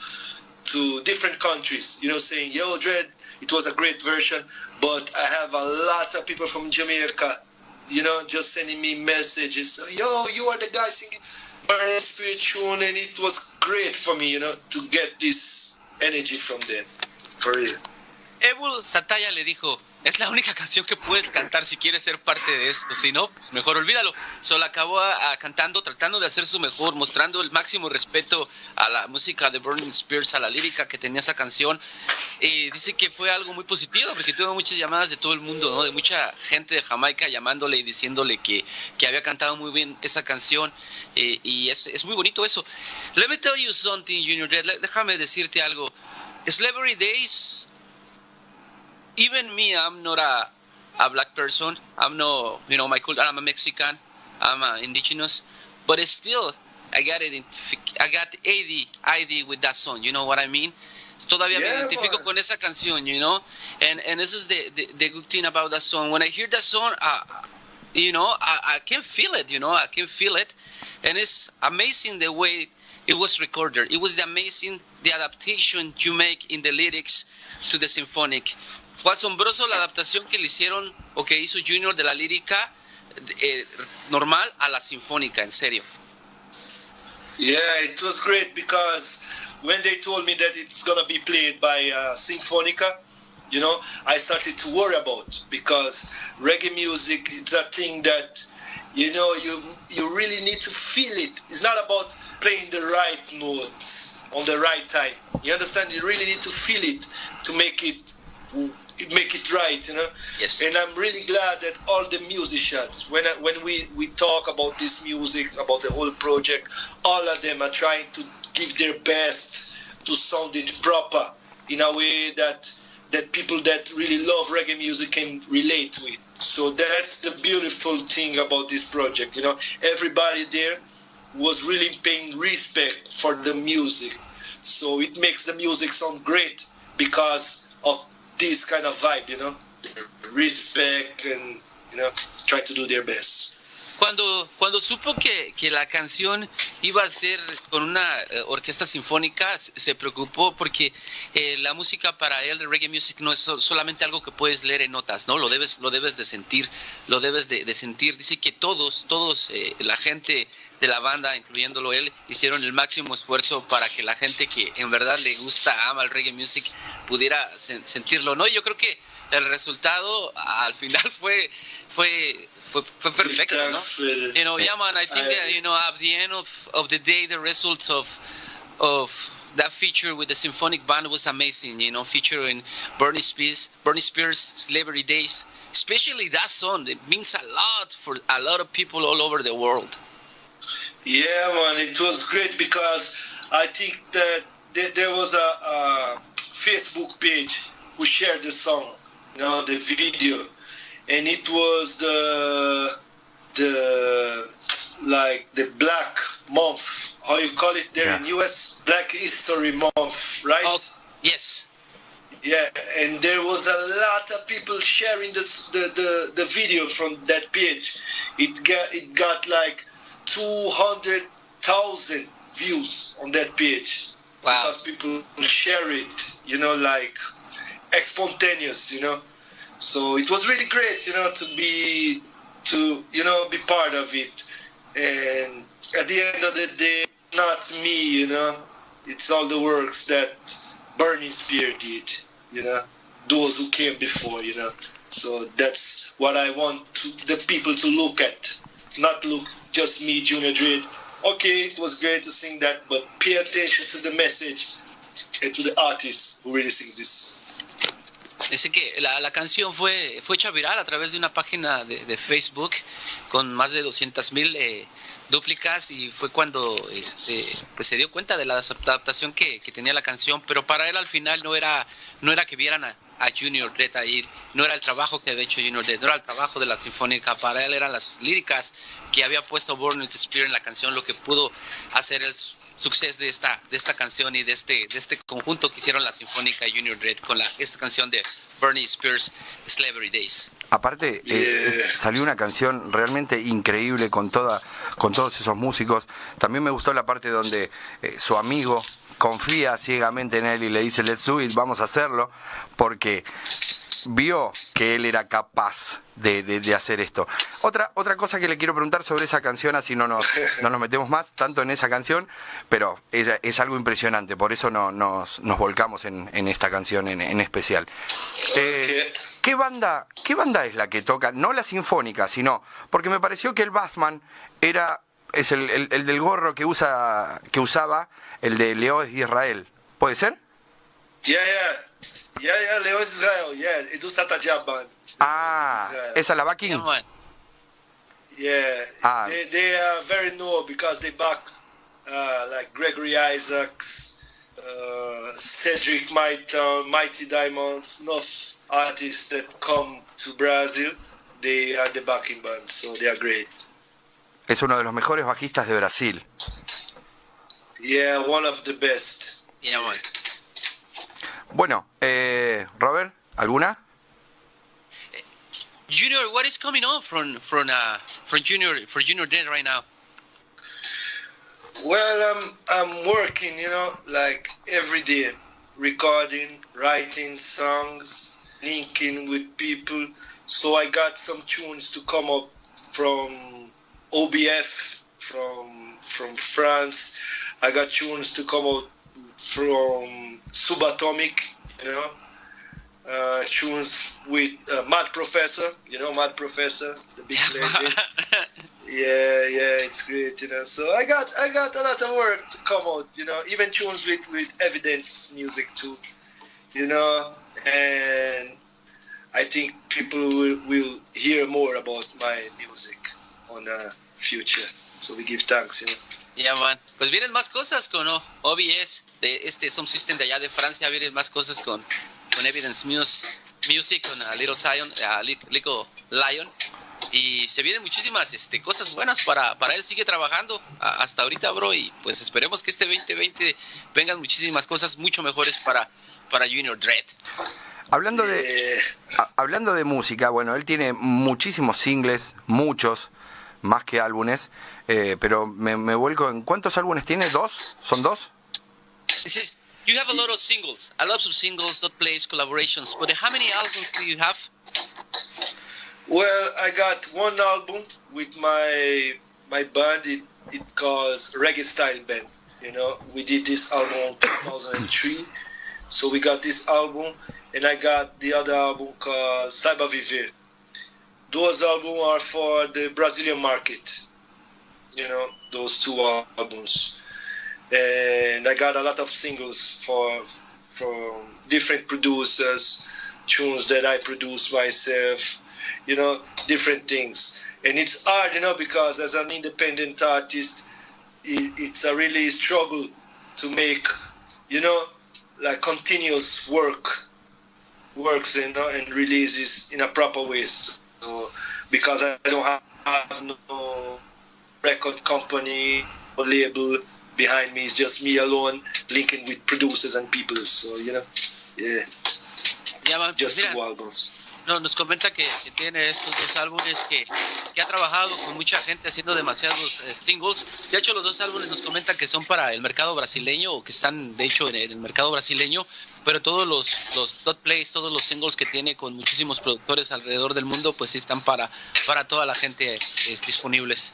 to different countries, saying, "Yo, Dred, it was a great version." But I have a lot of people from Jamaica, just sending me messages. So, "Yo, you are the guy singing Burning Spirit tune," and it was great for me, to get this energy from them. For real. Ebu Sataya le dijo, "Es la única canción que puedes cantar si quieres ser parte de esto, si no, pues mejor olvídalo." Solo acabó cantando, tratando de hacer su mejor, mostrando el máximo respeto a la música de Burning Spears, a la lírica que tenía esa canción. Y dice que fue algo muy positivo, porque tuvo muchas llamadas de todo el mundo, ¿no? De mucha gente de Jamaica llamándole y diciéndole que había cantado muy bien esa canción. Y es muy bonito eso. Let me tell you something, Junior Dred. Déjame decirte algo. Slavery Days, even me, I'm not a black person. I'm no, my culture. I'm a Mexican. I'm indigenous, but still, I got ID with that song. You know what I mean? Todavía me identifico con esa canción, and this is the good thing about that song. When I hear that song, I can feel it. I can feel it, and it's amazing the way it was recorded. It was the adaptation you make in the lyrics to the symphonic. Fue asombroso la adaptación que le hicieron o que hizo Junior de la lírica normal a la sinfónica, en serio. Yeah, it was great because when they told me that it's gonna be played by Sinfonica, you know, I started to worry about, because reggae music is a thing that, you know, you really need to feel it. It's not about playing the right notes on the right time. You understand? You really need to feel it to make it right, you know. Yes. And I'm really glad that all the musicians, when we talk about this music, about the whole project, all of them are trying to give their best to sound it proper in a way that people that really love reggae music can relate to it. So that's the beautiful thing about this project, you know. Everybody there was really paying respect for the music. So it makes the music sound great because of this kind of vibe, you know. Respect and, you know, try to do their best. Cuando supo que la canción iba a ser con una orquesta sinfónica, se preocupó porque la música para él, de reggae music, no es solamente algo que puedes leer en notas, ¿no? Lo debes de sentir, lo debes de sentir. Dice que todos, la gente de la banda, incluyéndolo él, hicieron el máximo esfuerzo para que la gente que en verdad le gusta, ama el reggae music, pudiera sentirlo, ¿no? Y yo creo que el resultado al final fue perfecto, ¿no? You know, yeah, man, I think that, you know, at the end of the day, the results of that feature with the symphonic band was amazing, you know, featuring Bernie Spears, Slavery Days, especially that song. It means a lot for a lot of people all over the world. Yeah, man, it was great because I think that there was a Facebook page who shared the song, you know, the video. And it was the Black Month, how you call it there in US, Black History Month, right? Oh, yes. Yeah, and there was a lot of people sharing the video from that page. It got like 200,000 views on that page. Wow. Because people share it, you know, like spontaneous, you know. So it was really great, you know, to be part of it. And at the end of the day, not me, you know, it's all the works that Bernie Spears did, you know, those who came before, you know. So that's what I want the people to look at, not look just me, Junior Dread. Okay, it was great to sing that, but pay attention to the message and to the artists who really sing this. Dice que la canción fue hecha viral a través de una página de Facebook con más de 200,000 dúplicas, y fue cuando pues se dio cuenta de la adaptación que tenía la canción, pero para él al final no era que vieran a Junior Dead ahí, no era el trabajo que había hecho Junior Dead, no era el trabajo de la sinfónica, para él eran las líricas que había puesto Bernie Spears en la canción lo que pudo hacer el suceso de esta canción y de este conjunto que hicieron la Sinfónica Junior Dread con esta canción de Bernie Spears, Slavery Days. Aparte, salió una canción realmente increíble con todos esos músicos. También me gustó la parte donde su amigo confía ciegamente en él y le dice let's do it, vamos a hacerlo, porque vio que él era capaz de hacer esto. Otra cosa que le quiero preguntar sobre esa canción, así no nos metemos más tanto en esa canción, pero es algo impresionante, por eso nos volcamos en esta canción en especial. ¿Qué banda es la que toca? No la sinfónica, sino, porque me pareció que el bassman es el del gorro que usaba el de Leo de Israel. ¿Puede ser? Yeah, Leo Israel, it was at a job band. ¿esa es la backing? Yeah, they are very known because they back like Gregory Isaacs, Cedric Myton, Mighty Diamonds, enough artists that come to Brazil. They are the backing band, so they are great. Es uno de los mejores bajistas de Brasil. Yeah, one of the best. Yeah, man. Bueno, Robert, ¿alguna? Junior, what is coming on from Junior Dead right now? Well, I'm working, you know, like every day, recording, writing songs, linking with people. So I got some tunes to come up from OBF, from France. I got tunes to come out from Subatomic, tunes with Mad Professor, Mad Professor, the big legend. Yeah, it's great, So I got a lot of work to come out, even tunes with evidence music too, and I think people will hear more about my music on the future. So we give thanks, Ya, man. Pues vienen más cosas con OBS, de este Sound System de allá de Francia, vienen más cosas con Evidence Music, con Little Lion. Y se vienen muchísimas cosas buenas para él. Sigue trabajando hasta ahorita, bro. Y pues esperemos que este 2020 vengan muchísimas cosas mucho mejores para Junior Dread. Hablando de música, bueno, él tiene muchísimos singles, muchos, más que álbumes, pero me vuelco en... ¿Cuántos álbumes tiene? ¿2? ¿Son 2? You have a lot of singles, not plays, collaborations, but how many albums do you have? Well, I got one album with my band. It calls Reggae Style Band. We did this album in 2003. So we got this album, and I got the other album called Saiba Viver. Those albums are for the Brazilian market. Those two albums. And I got a lot of singles from different producers, tunes that I produce myself. Different things. And it's hard, because as an independent artist, it's a really struggle to make, like continuous works, and releases in a proper way. So, because I don't have no record company or label behind me, it's just me alone linking with producers and people. So, yeah. Just two albums. No, nos comenta que tiene estos 2 álbumes, que ha trabajado con mucha gente haciendo demasiados singles. De hecho, los 2 álbumes nos comentan que son para el mercado brasileño, o que están, de hecho, en el mercado brasileño, pero todos los dot plays, todos los singles que tiene con muchísimos productores alrededor del mundo, pues sí están para toda la gente disponibles.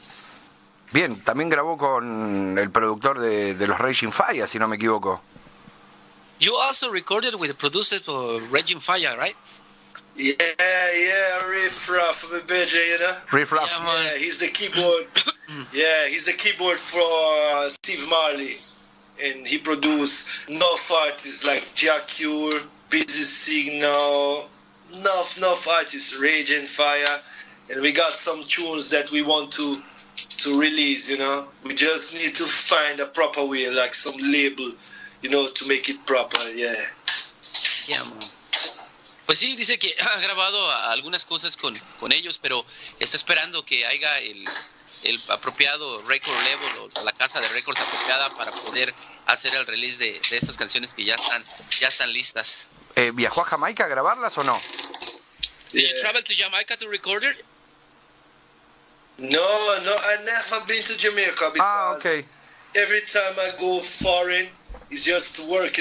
Bien, también grabó con el productor de los Raging Fire, si no me equivoco. You also recorded with the producer of Raging Fire, right? Yeah, Riff Raff, my BJ, Riff Raff. Yeah, he's the keyboard. He's the keyboard for Steve Marley, and he produced enough artists like Jack Cure, Busy Signal, enough artists, Rage and Fire, and we got some tunes that we want to release. We just need to find a proper way, like some label, to make it proper. Yeah, man. Pues sí, dice que ha grabado algunas cosas con ellos, pero está esperando que haya el apropiado record level, o la casa de records apropiada para poder hacer el release de estas canciones que ya están listas. ¿Viajó a Jamaica a grabarlas o no? Did you travel to Jamaica to record it? No, I never been to Jamaica, because every time I go foreign, it's just work,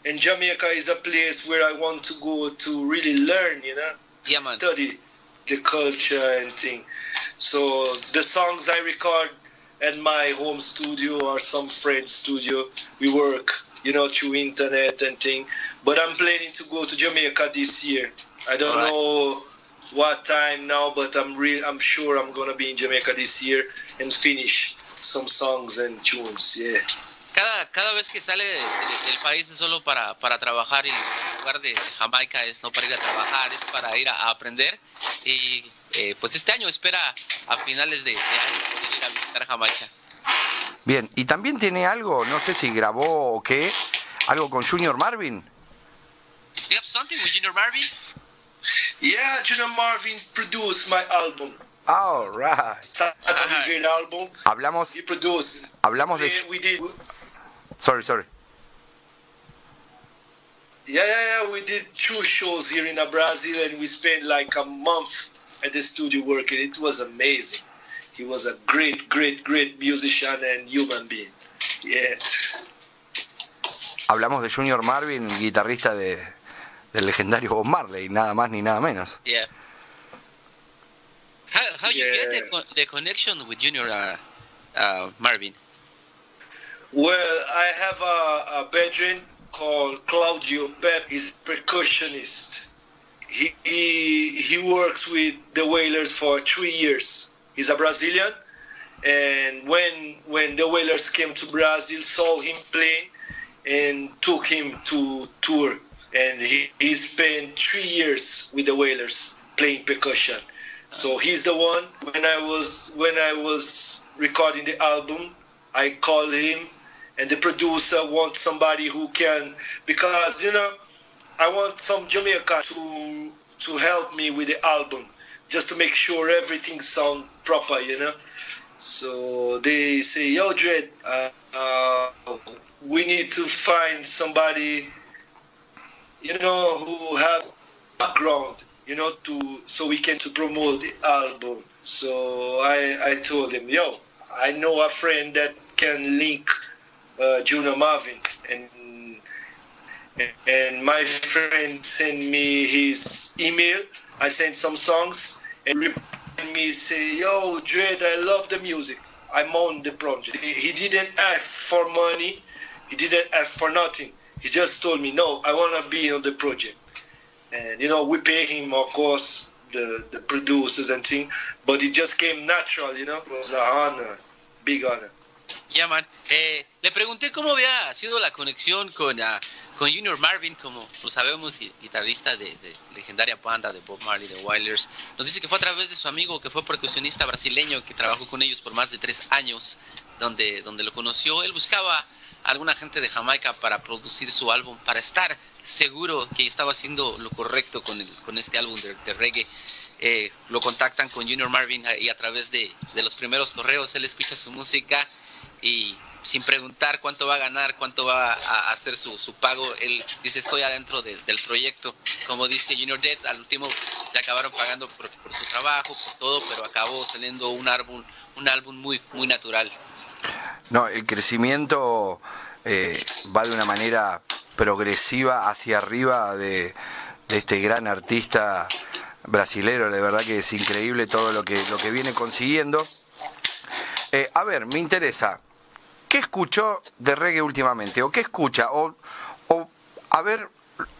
And Jamaica is a place where I want to go to really learn, study the culture and thing. So the songs I record at my home studio or some friend's studio, we work, through internet and thing. But I'm planning to go to Jamaica this year. I don't know what time now, but I'm sure I'm gonna be in Jamaica this year and finish some songs and tunes. Yeah. Cada vez que sale del país es solo para trabajar, y el lugar de Jamaica es no para ir a trabajar, es para ir a aprender. Y pues este año espera a finales de año poder ir a visitar Jamaica. Bien, y también tiene algo, no sé si grabó o qué, algo con Junior Marvin. You have something with Junior Marvin? Yeah, Junior Marvin produced my album. All right. Album. Hablamos de... We did. Sorry. Yeah, we did 2 shows here in Brazil, and we spent like a month at the studio working. It was amazing. He was a great musician and human being. Yeah. Hablamos de Junior Marvin, guitarrista del legendario Bob Marley, nada más ni nada menos. Yeah. How you get the connection with Junior Marvin? Well, I have a brethren called Claudio Pep. He's a percussionist. He works with the Wailers for 3 years. He's a Brazilian, and when the Wailers came to Brazil, saw him playing and took him to tour. And he spent 3 years with the Wailers playing percussion. So he's the one. When I was recording the album, I called him, and the producer wants somebody who can, because I want some Jamaica to help me with the album, just to make sure everything sounds proper, So they say, yo, Dread, we need to find somebody, who have background, so we can to promote the album. So I told him, yo, I know a friend that can link Junior Marvin, and my friend sent me his email. I sent some songs, and replied me say, yo, Dread, I love the music. I'm on the project. He didn't ask for money. He didn't ask for nothing. He just told me, no, I want to be on the project. And, we pay him, of course, the producers and things, but it just came natural, It was an honor, big honor. Yeah, man. Le pregunté cómo había sido la conexión con Junior Marvin, como lo sabemos, guitarrista de legendaria banda de Bob Marley, de Wailers. Nos dice que fue a través de su amigo, que fue percusionista brasileño, que trabajó con ellos por más de 3 años, donde lo conoció. Él buscaba a alguna gente de Jamaica para producir su álbum, para estar seguro que estaba haciendo lo correcto con este álbum de reggae. Lo contactan con Junior Marvin y a través de los primeros correos él escucha su música y sin preguntar cuánto va a ganar, cuánto va a hacer su pago, él dice, estoy adentro del proyecto. Como dice Junior Dead, al último le acabaron pagando por su trabajo, por todo, pero acabó saliendo un álbum muy, muy natural. No, el crecimiento va de una manera progresiva hacia arriba de este gran artista brasilero. De verdad que es increíble todo lo que viene consiguiendo. A ver, me interesa, ¿qué escuchó de reggae últimamente? ¿O qué escucha? O a ver,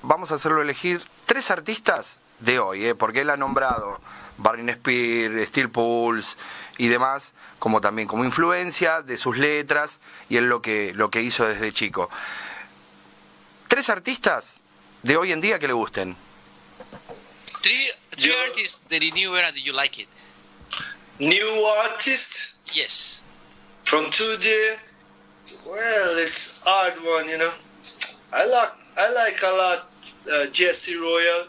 vamos a hacerlo elegir 3 artistas de hoy, porque él ha nombrado Britney Spears, Steel Pulse y demás, como también como influencia de sus letras y en lo que hizo desde chico. 3 artistas de hoy en día que le gusten. Three artists that in new era, do you like it? New artist? Yes. From today? Well, it's hard one, I like a lot Jesse Royal.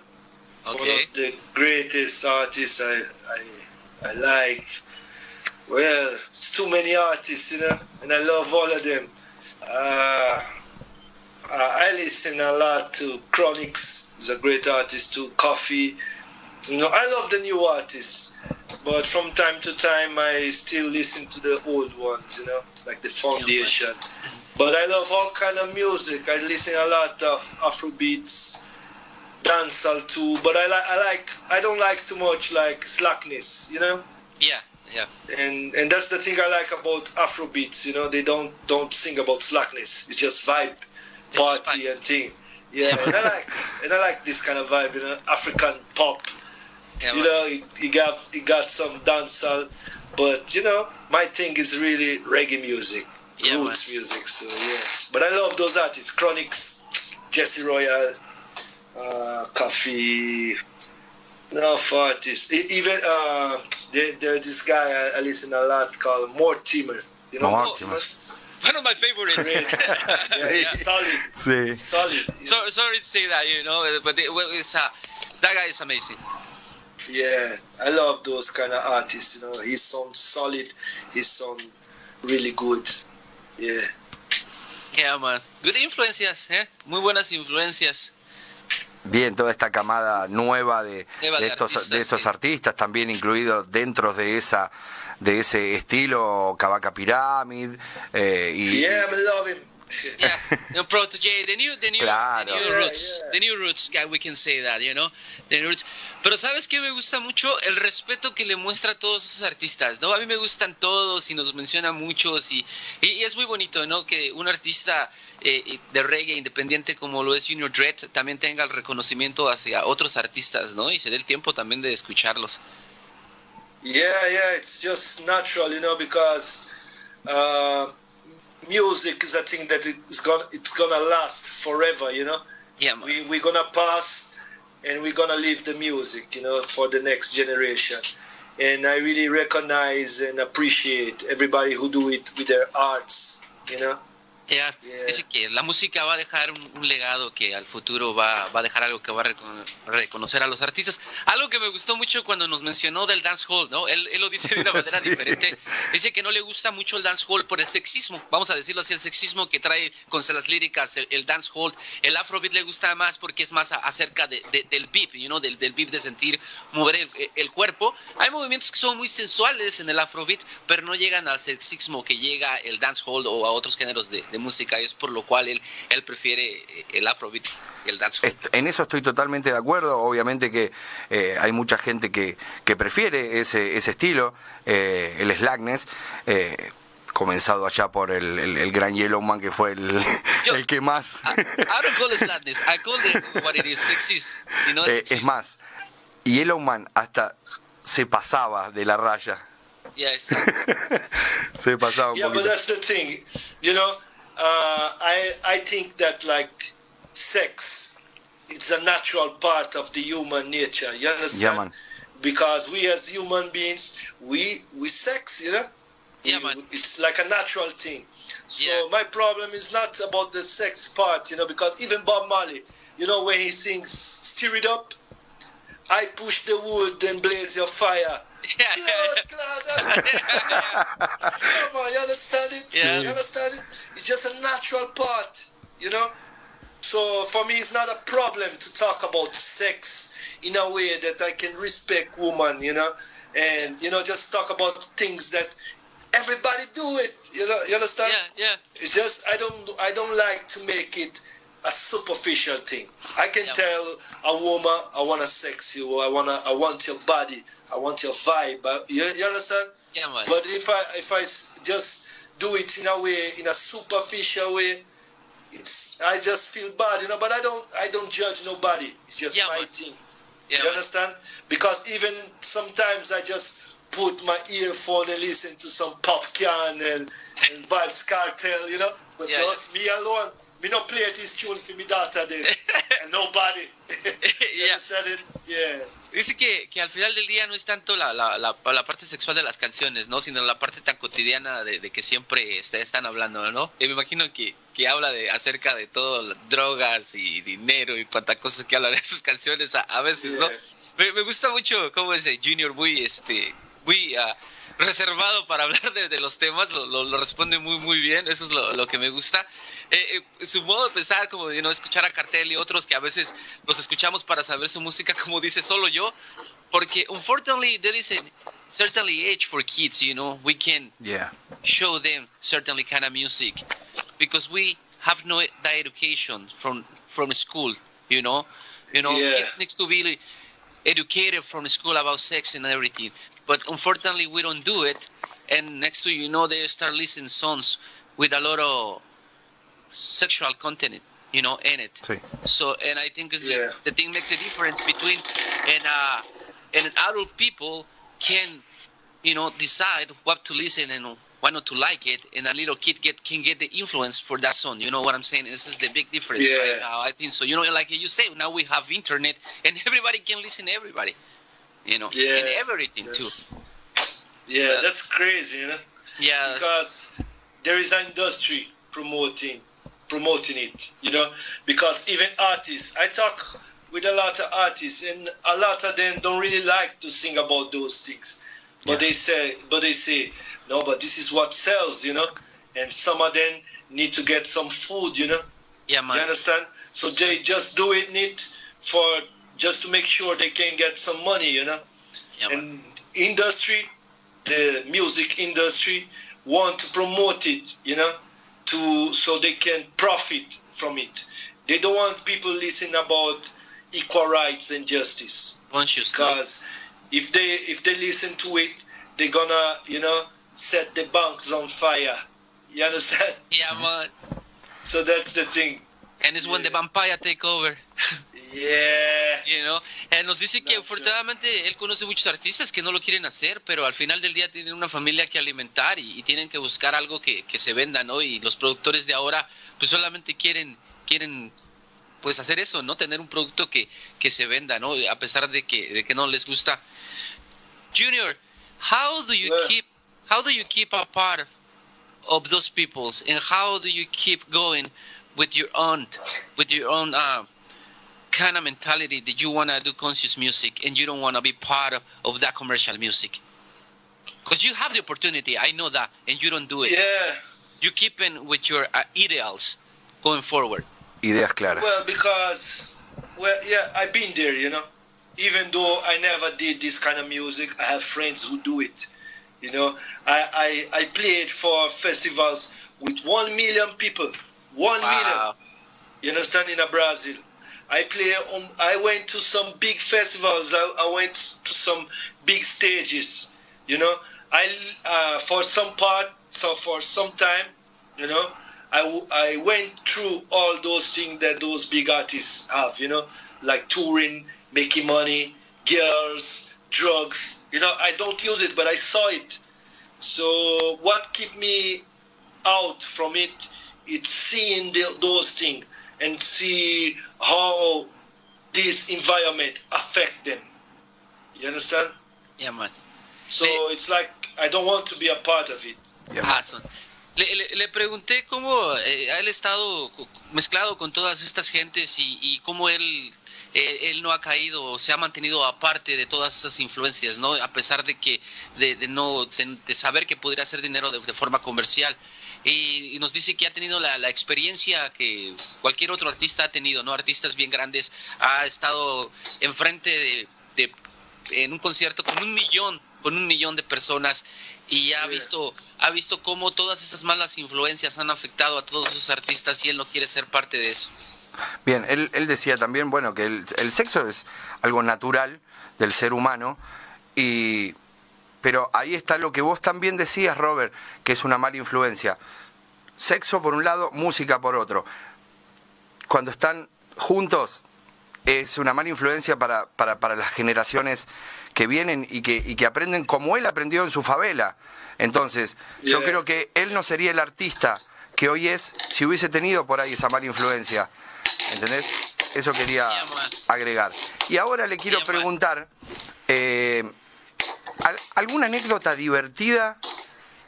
Okay. One of the greatest artists I like. Well, it's too many artists, and I love all of them. I listen a lot to Chronix. He's a great artist too. Coffee. I love the new artists, but from time to time I still listen to the old ones, like the Foundation. But I love all kind of music. I listen a lot of Afrobeats, dancehall too. But I don't like too much like slackness, Yeah. And that's the thing I like about Afrobeats, they don't sing about slackness. It's just vibe, party and thing. Yeah, and I like this kind of vibe, African pop. Yeah, he got some dancehall, but my thing is really reggae music, roots music. So yeah, but I love those artists: Chronix, Jesse Royal, Coffee, enough artists. Even there's this guy I listen a lot called Mortimer. Mortimer? One of my favorites. Yeah, solid. Solid. So, sorry to say that, but it's that guy is amazing. Yeah, I love those kind of artists. He sounds solid. He sounds really good. Yeah. Yeah, man. Good influencias, Muy buenas influencias. Bien, toda esta camada nueva de estos artistas, también incluidos dentro de ese estilo, Cavaca Pyramid. Yeah, I love him. Yeah, no protege, the new Claro. roots, the new roots guy, we can say that, you know, the new roots. Pero ¿sabes qué me gusta mucho? El respeto que le muestra a todos esos artistas, ¿no? A mí me gustan todos y nos menciona muchos y es muy bonito, ¿no? Que un artista de reggae independiente como lo es Junior Dredd también tenga el reconocimiento hacia otros artistas, ¿no? Y se dé el tiempo también de escucharlos. Yeah, it's just natural, you know, because music is a thing that it's gonna last forever, you know. Yeah, man. We're gonna pass, and we're gonna leave the music, you know, for the next generation. And I really recognize and appreciate everybody who do it with their arts, you know. Yeah. Dice que la música va a dejar un legado que al futuro va a dejar algo que va a reconocer a los artistas. Algo que me gustó mucho cuando nos mencionó del dancehall, ¿no? Él lo dice de una manera diferente. Dice que no le gusta mucho el dancehall por el sexismo, vamos a decirlo así, el sexismo que trae con las líricas, el dancehall. El afrobeat le gusta más porque es más acerca del beat, you know, del beat, de sentir, mover el cuerpo. Hay movimientos que son muy sensuales en el afrobeat, pero no llegan al sexismo que llega el dancehall o a otros géneros de música, y es por lo cual él prefiere el afrobeat y el dancehall. En eso estoy totalmente de acuerdo. Obviamente que hay mucha gente que prefiere ese estilo, el slackness, comenzado allá por el gran Yellowman, que fue el que más... I don't call it slackness, I call it what it is, sexist. You know, es más, Yellowman hasta se pasaba de la raya. Yeah, exactly. Se pasaba un poquito. But that's the thing, you know. I think that like sex, it's a natural part of the human nature. You understand? Yeah, man. Because we as human beings, we sex, you know. Yeah, man. It's like a natural thing. So my problem is not about the sex part, you know, because even Bob Marley, you know, when he sings "Stir It Up," I push the wood and blaze your fire. Come on, you understand it? Yeah. You understand it? It's just a natural part, you know? So for me, it's not a problem to talk about sex in a way that I can respect woman, you know? And, you know, just talk about things that everybody do it, you know? You understand? Yeah. It's just, I don't like to make it a superficial thing. I can tell a woman, I want to sex you, or I want your body, I want your vibe. You understand? Yeah, man. But if I just do it in a way, in a superficial way, I just feel bad, you know. But I don't judge nobody. It's just my thing. Yeah, you understand? Because even sometimes I just put my earphone and listen to some Popcorn and Vibes Cartel, you know. But just me alone. Me no play these tunes for me daughter then, and nobody. You understand it? Yeah. Dice que al final del día no es tanto la parte sexual de las canciones, ¿no? Sino la parte tan cotidiana de que siempre están hablando, ¿no? Y me imagino que habla acerca de todo, drogas y dinero y cuantas cosas que hablan de esas canciones a veces, ¿no? Me gusta mucho cómo es Junior, muy reservado para hablar de los temas, lo responde muy bien, eso es lo que me gusta. Su modo de pensar, como de no escuchar a Cartel y otros que a veces los escuchamos para saber su música, como dice solo yo, porque unfortunately there is a certainly age for kids, you know, we can show them certainly kind of music because we have no that education from school, you know, kids needs to be educated from school about sex and everything, but unfortunately we don't do it, and next to they start listening songs with a lot of sexual content, in it. Sí. So, and I think the thing makes a difference between and adult people can, decide what to listen and what not to like it, and a little kid can get the influence for that song. You know what I'm saying? This is the big difference right now. I think so. Like you say, now we have internet, and everybody can listen to everybody. And everything too. Yeah, that's crazy, Yeah. Because there is an industry promoting it, because even artists, I talk with a lot of artists, and a lot of them don't really like to sing about those things, but they say no, but this is what sells, and some of them need to get some food, Yeah, man. You understand? So they just do it for just to make sure they can get some money, Yeah, and industry, the music industry, want to promote it, so they can profit from it. They don't want people listening about equal rights and justice. Because if they listen to it, they're gonna, set the banks on fire. You understand? Yeah, man. So that's the thing. And it's when the vampire take over. Yeah. Nos dice que afortunadamente él conoce muchos artistas que no lo quieren hacer, pero al final del día tienen una familia que alimentar y tienen que buscar algo que se venda, ¿no? Y los productores de ahora pues solamente quieren pues hacer eso, ¿no? Tener un producto que se venda, ¿no? A pesar de que no les gusta. Junior, how do you keep a part of those peoples, and how do you keep going with your own kind of mentality that you want to do conscious music and you don't want to be part of that commercial music? Because you have the opportunity, I know that, and you don't do it. Yeah. You keep in with your ideals going forward. Ideas claras. Well, because, I've been there, Even though I never did this kind of music, I have friends who do it. I played for festivals with 1 million people. 1 million. You understand? In Brazil. I went to some big festivals. I went to some big stages. For some time, I went through all those things that those big artists have, like touring, making money, girls, drugs. I don't use it, but I saw it. So what keep me out from it, it's seeing those things and see how this environment affect them. You understand? Yeah, man. So it's like I don't want to be a part of it. Yeah. Le pregunté cómo él ha estado mezclado con todas estas gentes y cómo él no ha caído o se ha mantenido aparte de todas esas influencias, ¿no? A pesar de que de saber que podría hacer dinero de forma comercial. Y nos dice que ha tenido la experiencia que cualquier otro artista ha tenido, ¿no? Artistas bien grandes, ha estado enfrente en un concierto con 1 millón de personas y ha visto cómo todas esas malas influencias han afectado a todos esos artistas y él no quiere ser parte de eso. Bien, él decía también, bueno, que el sexo es algo natural del ser humano, pero ahí está lo que vos también decías, Robert, que es una mala influencia. Sexo por un lado, música por otro. Cuando están juntos, es una mala influencia para las generaciones que vienen y que aprenden como él aprendió en su favela. Entonces, yo creo que él no sería el artista que hoy es si hubiese tenido por ahí esa mala influencia. ¿Entendés? Eso quería agregar. Y ahora le quiero preguntar, ¿alguna anécdota divertida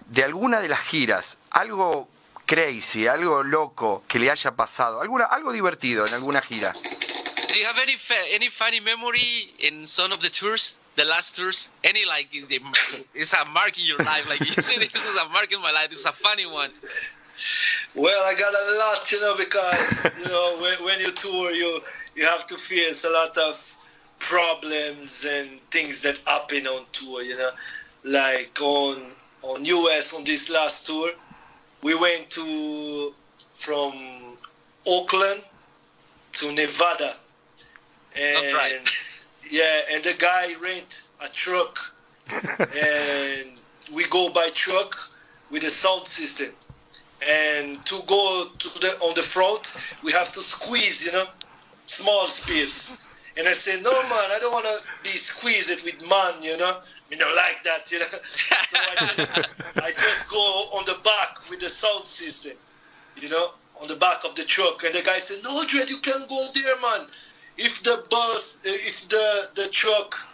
de alguna de las giras? Algo crazy, algo loco que le haya pasado, algo divertido en alguna gira. Do you have any funny memory in some of the tours, the last tours? Any it's a mark in your life, like you said, this is a mark in my life. It's a funny one. Well, I got a lot, because when you tour, you have to face a lot of problems and things that happen on tour. Like on US on this last tour, we went from Oakland to Nevada. And and the guy rent a truck and we go by truck with a sound system, and to go on the front we have to squeeze small space, and I say, no man, I don't want to be squeezed with man, we don't like that, so I just go on the back with the sound system, on the back of the truck, and the guy said, no Dread, you can't go there, man. If the truck,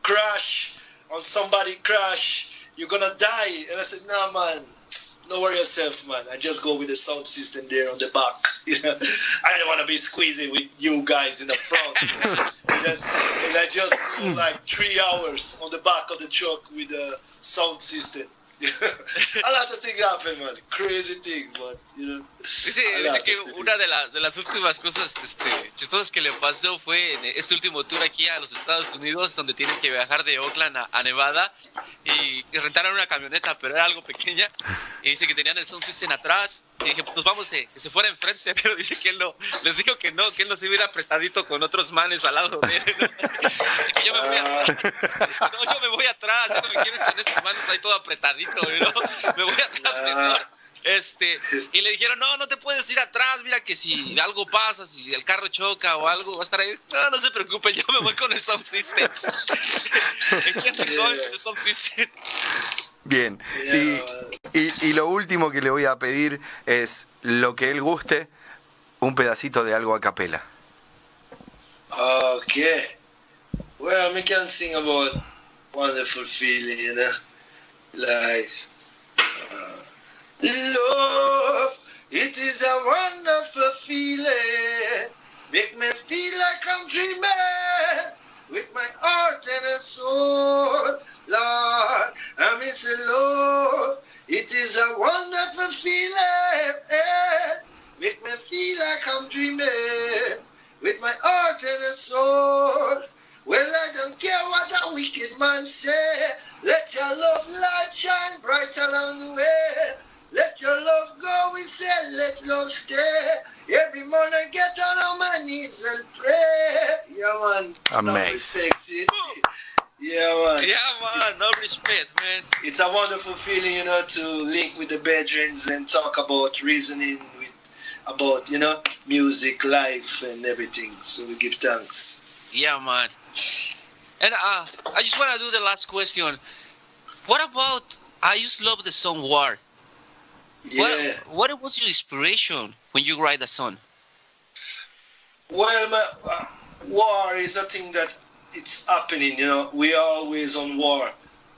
crash, on somebody crash, you're gonna die. And I said, nah, man, don't worry yourself, man. I just go with the sound system there on the back. I don't want to be squeezing with you guys in the front. and I just go like 3 hours on the back of the truck with the sound system. A lot of things happen, man. Crazy thing, but Dice que una de las últimas cosas chistosas que le pasó fue en este último tour aquí a los Estados Unidos, donde tienen que viajar de Oakland a Nevada, y y rentaron una camioneta, pero era algo pequeña, y dice que tenían el sound system atrás, y dije, pues vamos, que se fuera enfrente, pero dice que él no, les dijo que él no se iba apretadito con otros manes al lado de él, ¿no? Y que yo me voy atrás, no, yo me voy atrás, yo no me quiero con esos manes ahí todo apretadito, ¿no? Me voy atrás mejor. Y le dijeron, no te puedes ir atrás, mira que si algo pasa, si el carro choca o algo, va a estar ahí. No se preocupen, yo me voy con el sound system. El sound system. Bien, y lo último que le voy a pedir es lo que él guste, un pedacito de algo a capela. Okay. Well, we can sing about wonderful feeling, you know, like love. It is a wonderful feeling. Make me feel like I'm dreaming with my heart and a soul, Lord. I miss love. It is a wonderful feeling. Make me feel like I'm dreaming with my heart and a soul. Well, I don't care what the wicked man say. Let your love light shine bright along the way. Let your love go, we say, let love stay. Every morning I get on my knees and pray. Yeah, man. Amazing. Yeah, man. Yeah, man. No respect, man. It's a wonderful feeling, you know, to link with the bedrooms and talk about reasoning about, you know, music, life, and everything. So we give thanks. Yeah, man. And I just want to do the last question. What about, I just love the song War. Yeah. What was your inspiration when you write a song? Well, war is a thing that it's happening, you know. We are always on war.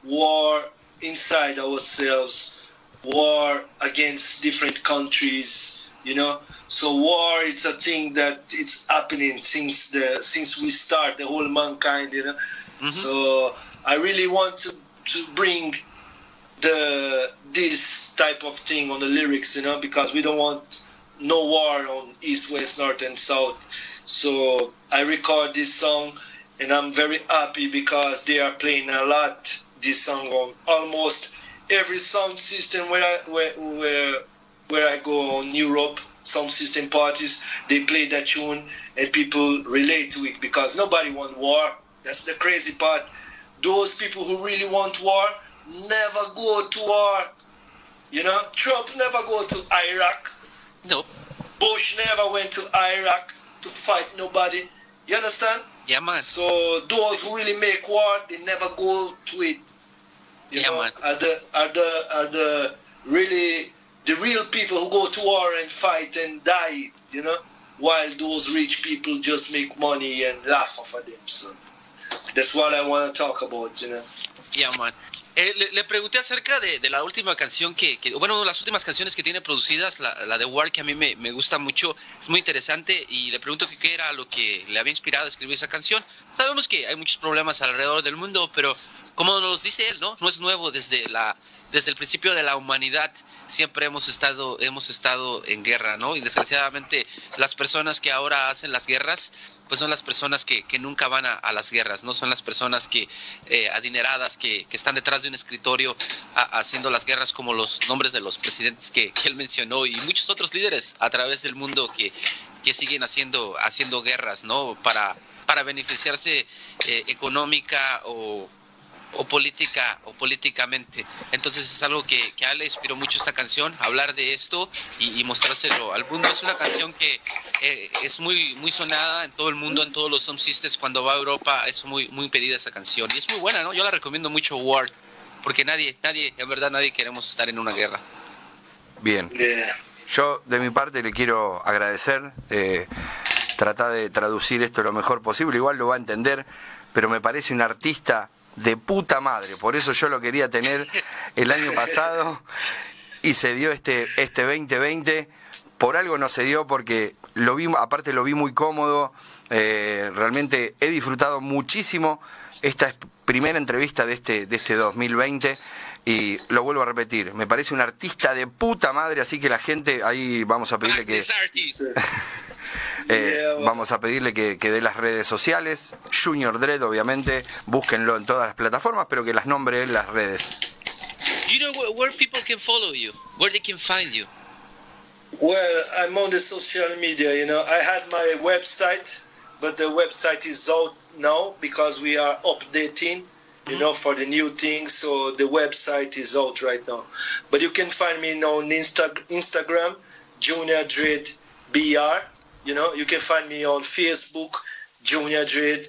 War inside ourselves. War against different countries, you know. So war, it's a thing that it's happening since we start, the whole mankind, you know. Mm-hmm. So I really want to bring this type of thing on the lyrics, you know, because we don't want no war on East, West, North, and South. So I record this song, and I'm very happy because they are playing a lot this song on almost every sound system where I go on Europe. Sound system parties, they play that tune, and people relate to it because nobody want war. That's the crazy part. Those people who really want war never go to war. You know, Trump never go to Iraq. No. Bush never went to Iraq to fight nobody. You understand? Yeah, man. So those who really make war, they never go to it. You know, man. Are the really the real people who go to war and fight and die, you know, while those rich people just make money and laugh off of them. So that's what I want to talk about, you know. Yeah, man. Le pregunté acerca de la última canción bueno, las últimas canciones que tiene producidas, la de War, que a mí me gusta mucho, es muy interesante, y le pregunto qué era lo que le había inspirado a escribir esa canción. Sabemos que hay muchos problemas alrededor del mundo, pero como nos dice él, no es nuevo. Desde el principio de la humanidad siempre hemos estado en guerra, ¿no? Y desgraciadamente las personas que ahora hacen las guerras, pues son las personas que nunca van a las guerras, ¿no? Son las personas que adineradas que están detrás de un escritorio haciendo las guerras, como los nombres de los presidentes que él mencionó, y muchos otros líderes a través del mundo que siguen haciendo guerras, ¿no? Para beneficiarse económica o políticamente. Entonces es algo que a él le inspiró mucho esta canción, hablar de esto y mostrárselo al mundo. Es una canción que es muy muy sonada en todo el mundo, en todos los sound systems. Cuando va a Europa es muy muy pedida esa canción, y es muy buena, ¿no? Yo la recomiendo mucho, War, porque nadie, en verdad nadie queremos estar en una guerra. Bien. Yo de mi parte le quiero agradecer, tratar de traducir esto lo mejor posible, igual lo va a entender, pero me parece un artista de puta madre, por eso yo lo quería tener el año pasado y se dio este 2020, por algo no se dio, porque lo vi muy cómodo, realmente he disfrutado muchísimo esta primera entrevista de este 2020, y lo vuelvo a repetir, me parece un artista de puta madre, así que la gente, ahí vamos a pedirle que Vamos a pedirle que dé las redes sociales. Junior Dread, obviamente, búsquenlo en todas las plataformas, pero que las nombre en las redes. You know where people can follow you, where they can find you. Well, I'm on the social media, I had my website, but the website is out now because we are updating, for the new things. So the website is out right now. But you can find me now on Instagram, Junior Dread BR. You can find me on Facebook, Junior Dread.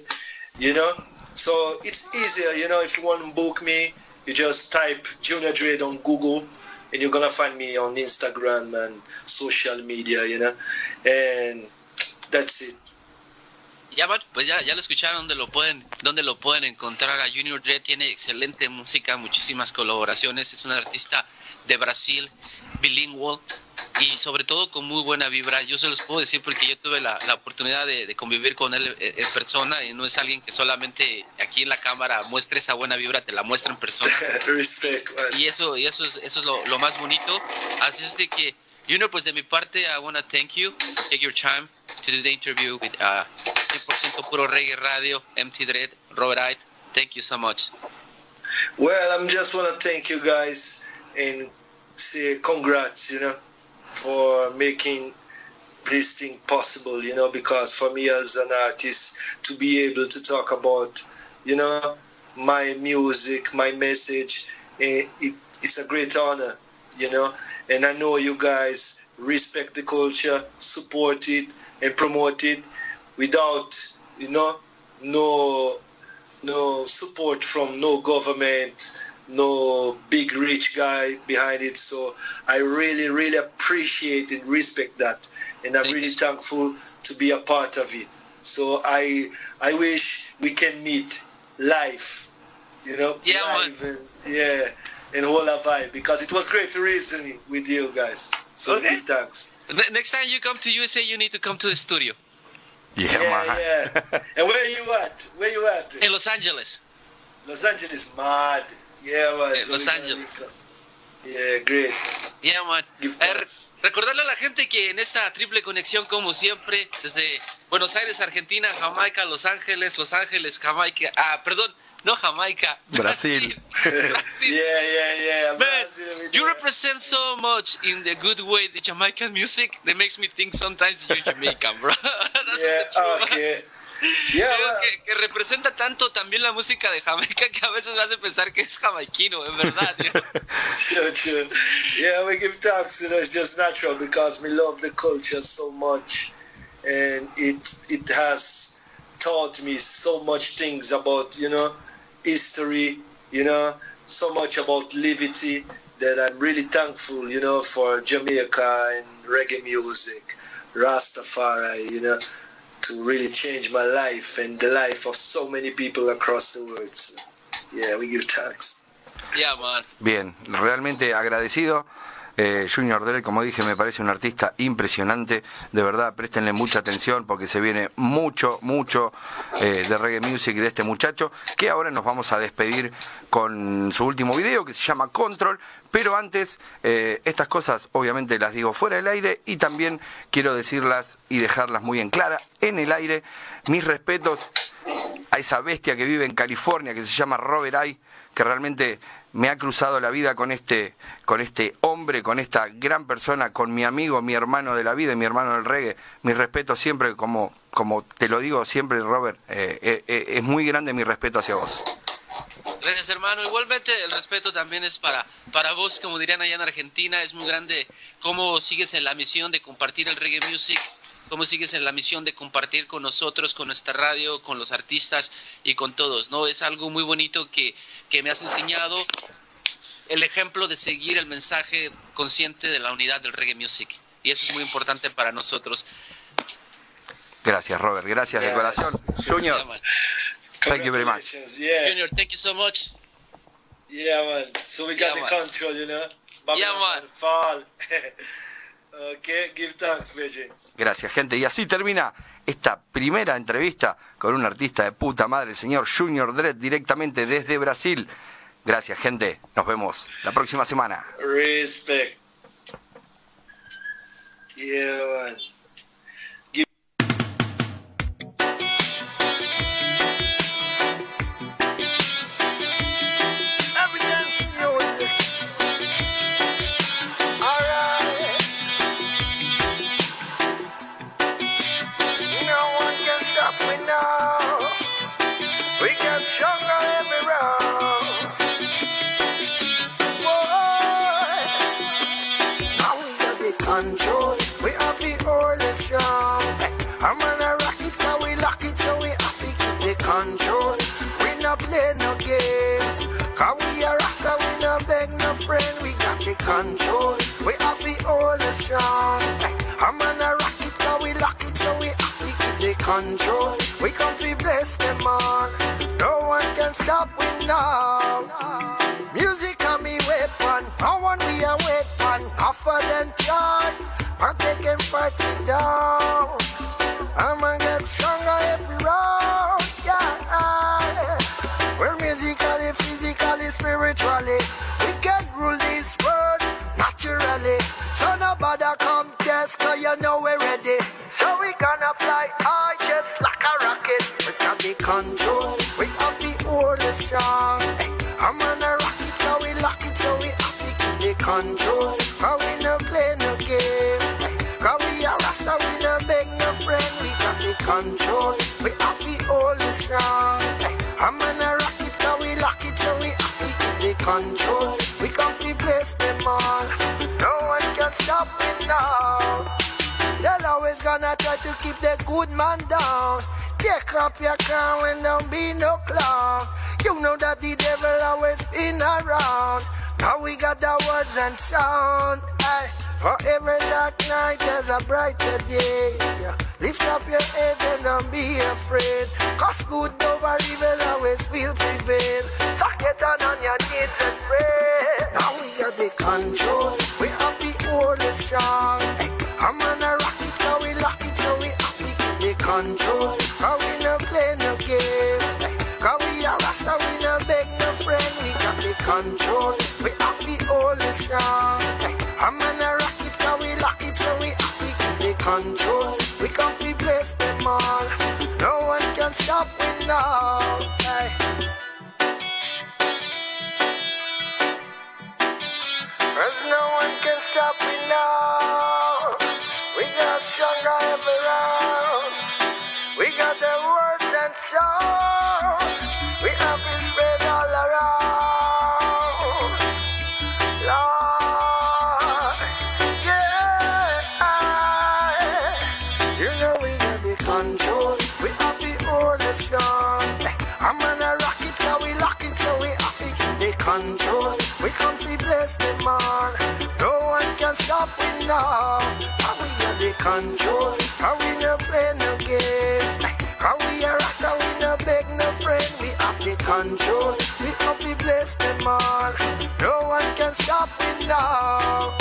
So it's easier. If you want to book me, you just type Junior Dread on Google, and you're gonna find me on Instagram and social media. And that's it. Ya, pues ya lo escucharon, donde lo pueden encontrar. A Junior Dread tiene excelente música, muchísimas colaboraciones, es un artista de Brasil, bilingüe y sobre todo con muy buena vibra. Yo se los puedo decir porque yo tuve la oportunidad de convivir con él en persona, y no es alguien que solamente aquí en la cámara muestre esa buena vibra, te la muestra en persona. Respect, man. Y eso es lo más bonito. Así es de que, Junior, pues de mi parte, I want to thank you, take your time to do the interview with 100% Puro Reggae Radio, MT Dread, Robert Ide. Thank you so much. Well, I'm just want to thank you guys and say congrats, for making this thing possible, because for me as an artist to be able to talk about, my music, my message, it's a great honor, and I know you guys respect the culture, support it, and promote it without, no support from no government, no big rich guy behind it. So I really, really appreciate and respect that, and I'm really thankful to be a part of it. So I wish we can meet live, Yeah, live, and hold a vibe, because it was great to reason with you guys. So Okay. big thanks. Next time you come to USA, you need to come to the studio. Man. And where you at? En Los Ángeles. Los Angeles, mad. Yeah, man. En Los Ángeles. Yeah, great. Yeah, man. Give thanks. Recordarle a la gente que en esta triple conexión, como siempre, desde Buenos Aires, Argentina, Jamaica, Los Ángeles, Jamaica, no Jamaica, Brasil. Brasil. Yeah. Man, Brazil, you represent so much in the good way the Jamaican music that makes me think sometimes you're Jamaican, bro. That's the truth. Okay. Yeah, Creo que representa tanto también la música de Jamaica que a veces me hace pensar que es jamaiquino, en verdad. Sure. Yeah, we give thanks, it's just natural because we love the culture so much, and it has taught me so much things about, history, so much about liberty, that I'm really thankful, for Jamaica and reggae music, Rastafari, to really change my life and the life of so many people across the world. So, yeah, we give thanks. Yeah, man. Bien, realmente agradecido. Junior Dread, como dije, me parece un artista impresionante. De verdad, préstenle mucha atención porque se viene mucho de reggae music de este muchacho, que ahora nos vamos a despedir con su último video que se llama Control. Pero antes, estas cosas obviamente las digo fuera del aire, y también quiero decirlas y dejarlas muy en clara en el aire. Mis respetos a esa bestia que vive en California, que se llama Robert Ide, que realmente me ha cruzado la vida con este hombre, con esta gran persona, con mi amigo, mi hermano de la vida y mi hermano del reggae. Mi respeto siempre, como te lo digo siempre, Robert, es muy grande mi respeto hacia vos. Gracias, hermano. Igualmente el respeto también es para vos, como dirían allá en Argentina. Es muy grande cómo sigues en la misión de compartir el reggae music, cómo sigues en la misión de compartir con nosotros, con nuestra radio, con los artistas y con todos, ¿no? Es algo muy bonito que me has enseñado, el ejemplo de seguir el mensaje consciente de la unidad del reggae music. Y eso es muy importante para nosotros. Gracias, Robert. Gracias de corazón. Junior, Yeah, man. thank you very much. Yeah. Junior, thank you so much. Yeah, man. So we got Yeah, the man. control, Yeah, man. Fall. Okay, give thanks, Virgins. Gracias, gente. Y así termina esta primera entrevista con un artista de puta madre, el señor Junior Dread, directamente desde Brasil. Gracias, gente. Nos vemos la próxima semana. Respect. Yeah, man. control. We have the hold it strong. I'm gonna rock it, cause we lock it, so we have to keep the control. We not play no games, cause we are Rasta, we no beg no friend, we got the control. We have the hold it strong. I'm gonna rock it, cause we lock it, so we have to keep the control. We come to bless them all. No one can stop we now. Music on me weapon, no one we a weapon. Offer them joy, but they can fight me down. I'ma get stronger every round, yeah. Well, musically, physically, spiritually, we can rule this world naturally. So nobody come test, cause you know we're ready. So we gonna fly high just like a rocket. We got the control, we have the order strong. Hey, I'm gonna rock it, cause we lock it, so we have to keep the control. Cause we no play no games. Hey, cause we are Rasta, we no beg no friend. We got the control, we have the order strong. Hey, I'm gonna rock it, cause we lock it, so we have to keep the control. We come to bless them all. No one can stop me now. They're always gonna try to keep the good man down. Take up your crown and don't be no clown. You know that the devil always been around. Now we got the words and sound. Aye. For every dark night there's a brighter day. Yeah. Lift up your head and don't be afraid. Cause good over evil always will prevail. So get down on your knees and pray. Now we got the control. We have the order strong. Hey, I'm gonna rock it, cause we lock it, so we have to keep the control. Cause we no play no games. Hey, cause we are Rasta, we no beg no friend. We got the control. We have the order strong. Hey, I'm gonna rock it, cause we lock it, so we have to keep the control. We come to bless them all. No one can stop me now. Hey. Cause no one can stop me now. We got stronger every round. We got the words and songs. We have it spread all around. Lord, yeah. You know we got the control. We have the order strong. I'm gonna rock it, cause we lock it, so we have to keep the control. We come to bless them all. No one can stop me now. How we have the control. How we no play no games. How we are Rasta, we no beg no friend. We have the control. We have to bless them all. No one can stop me now.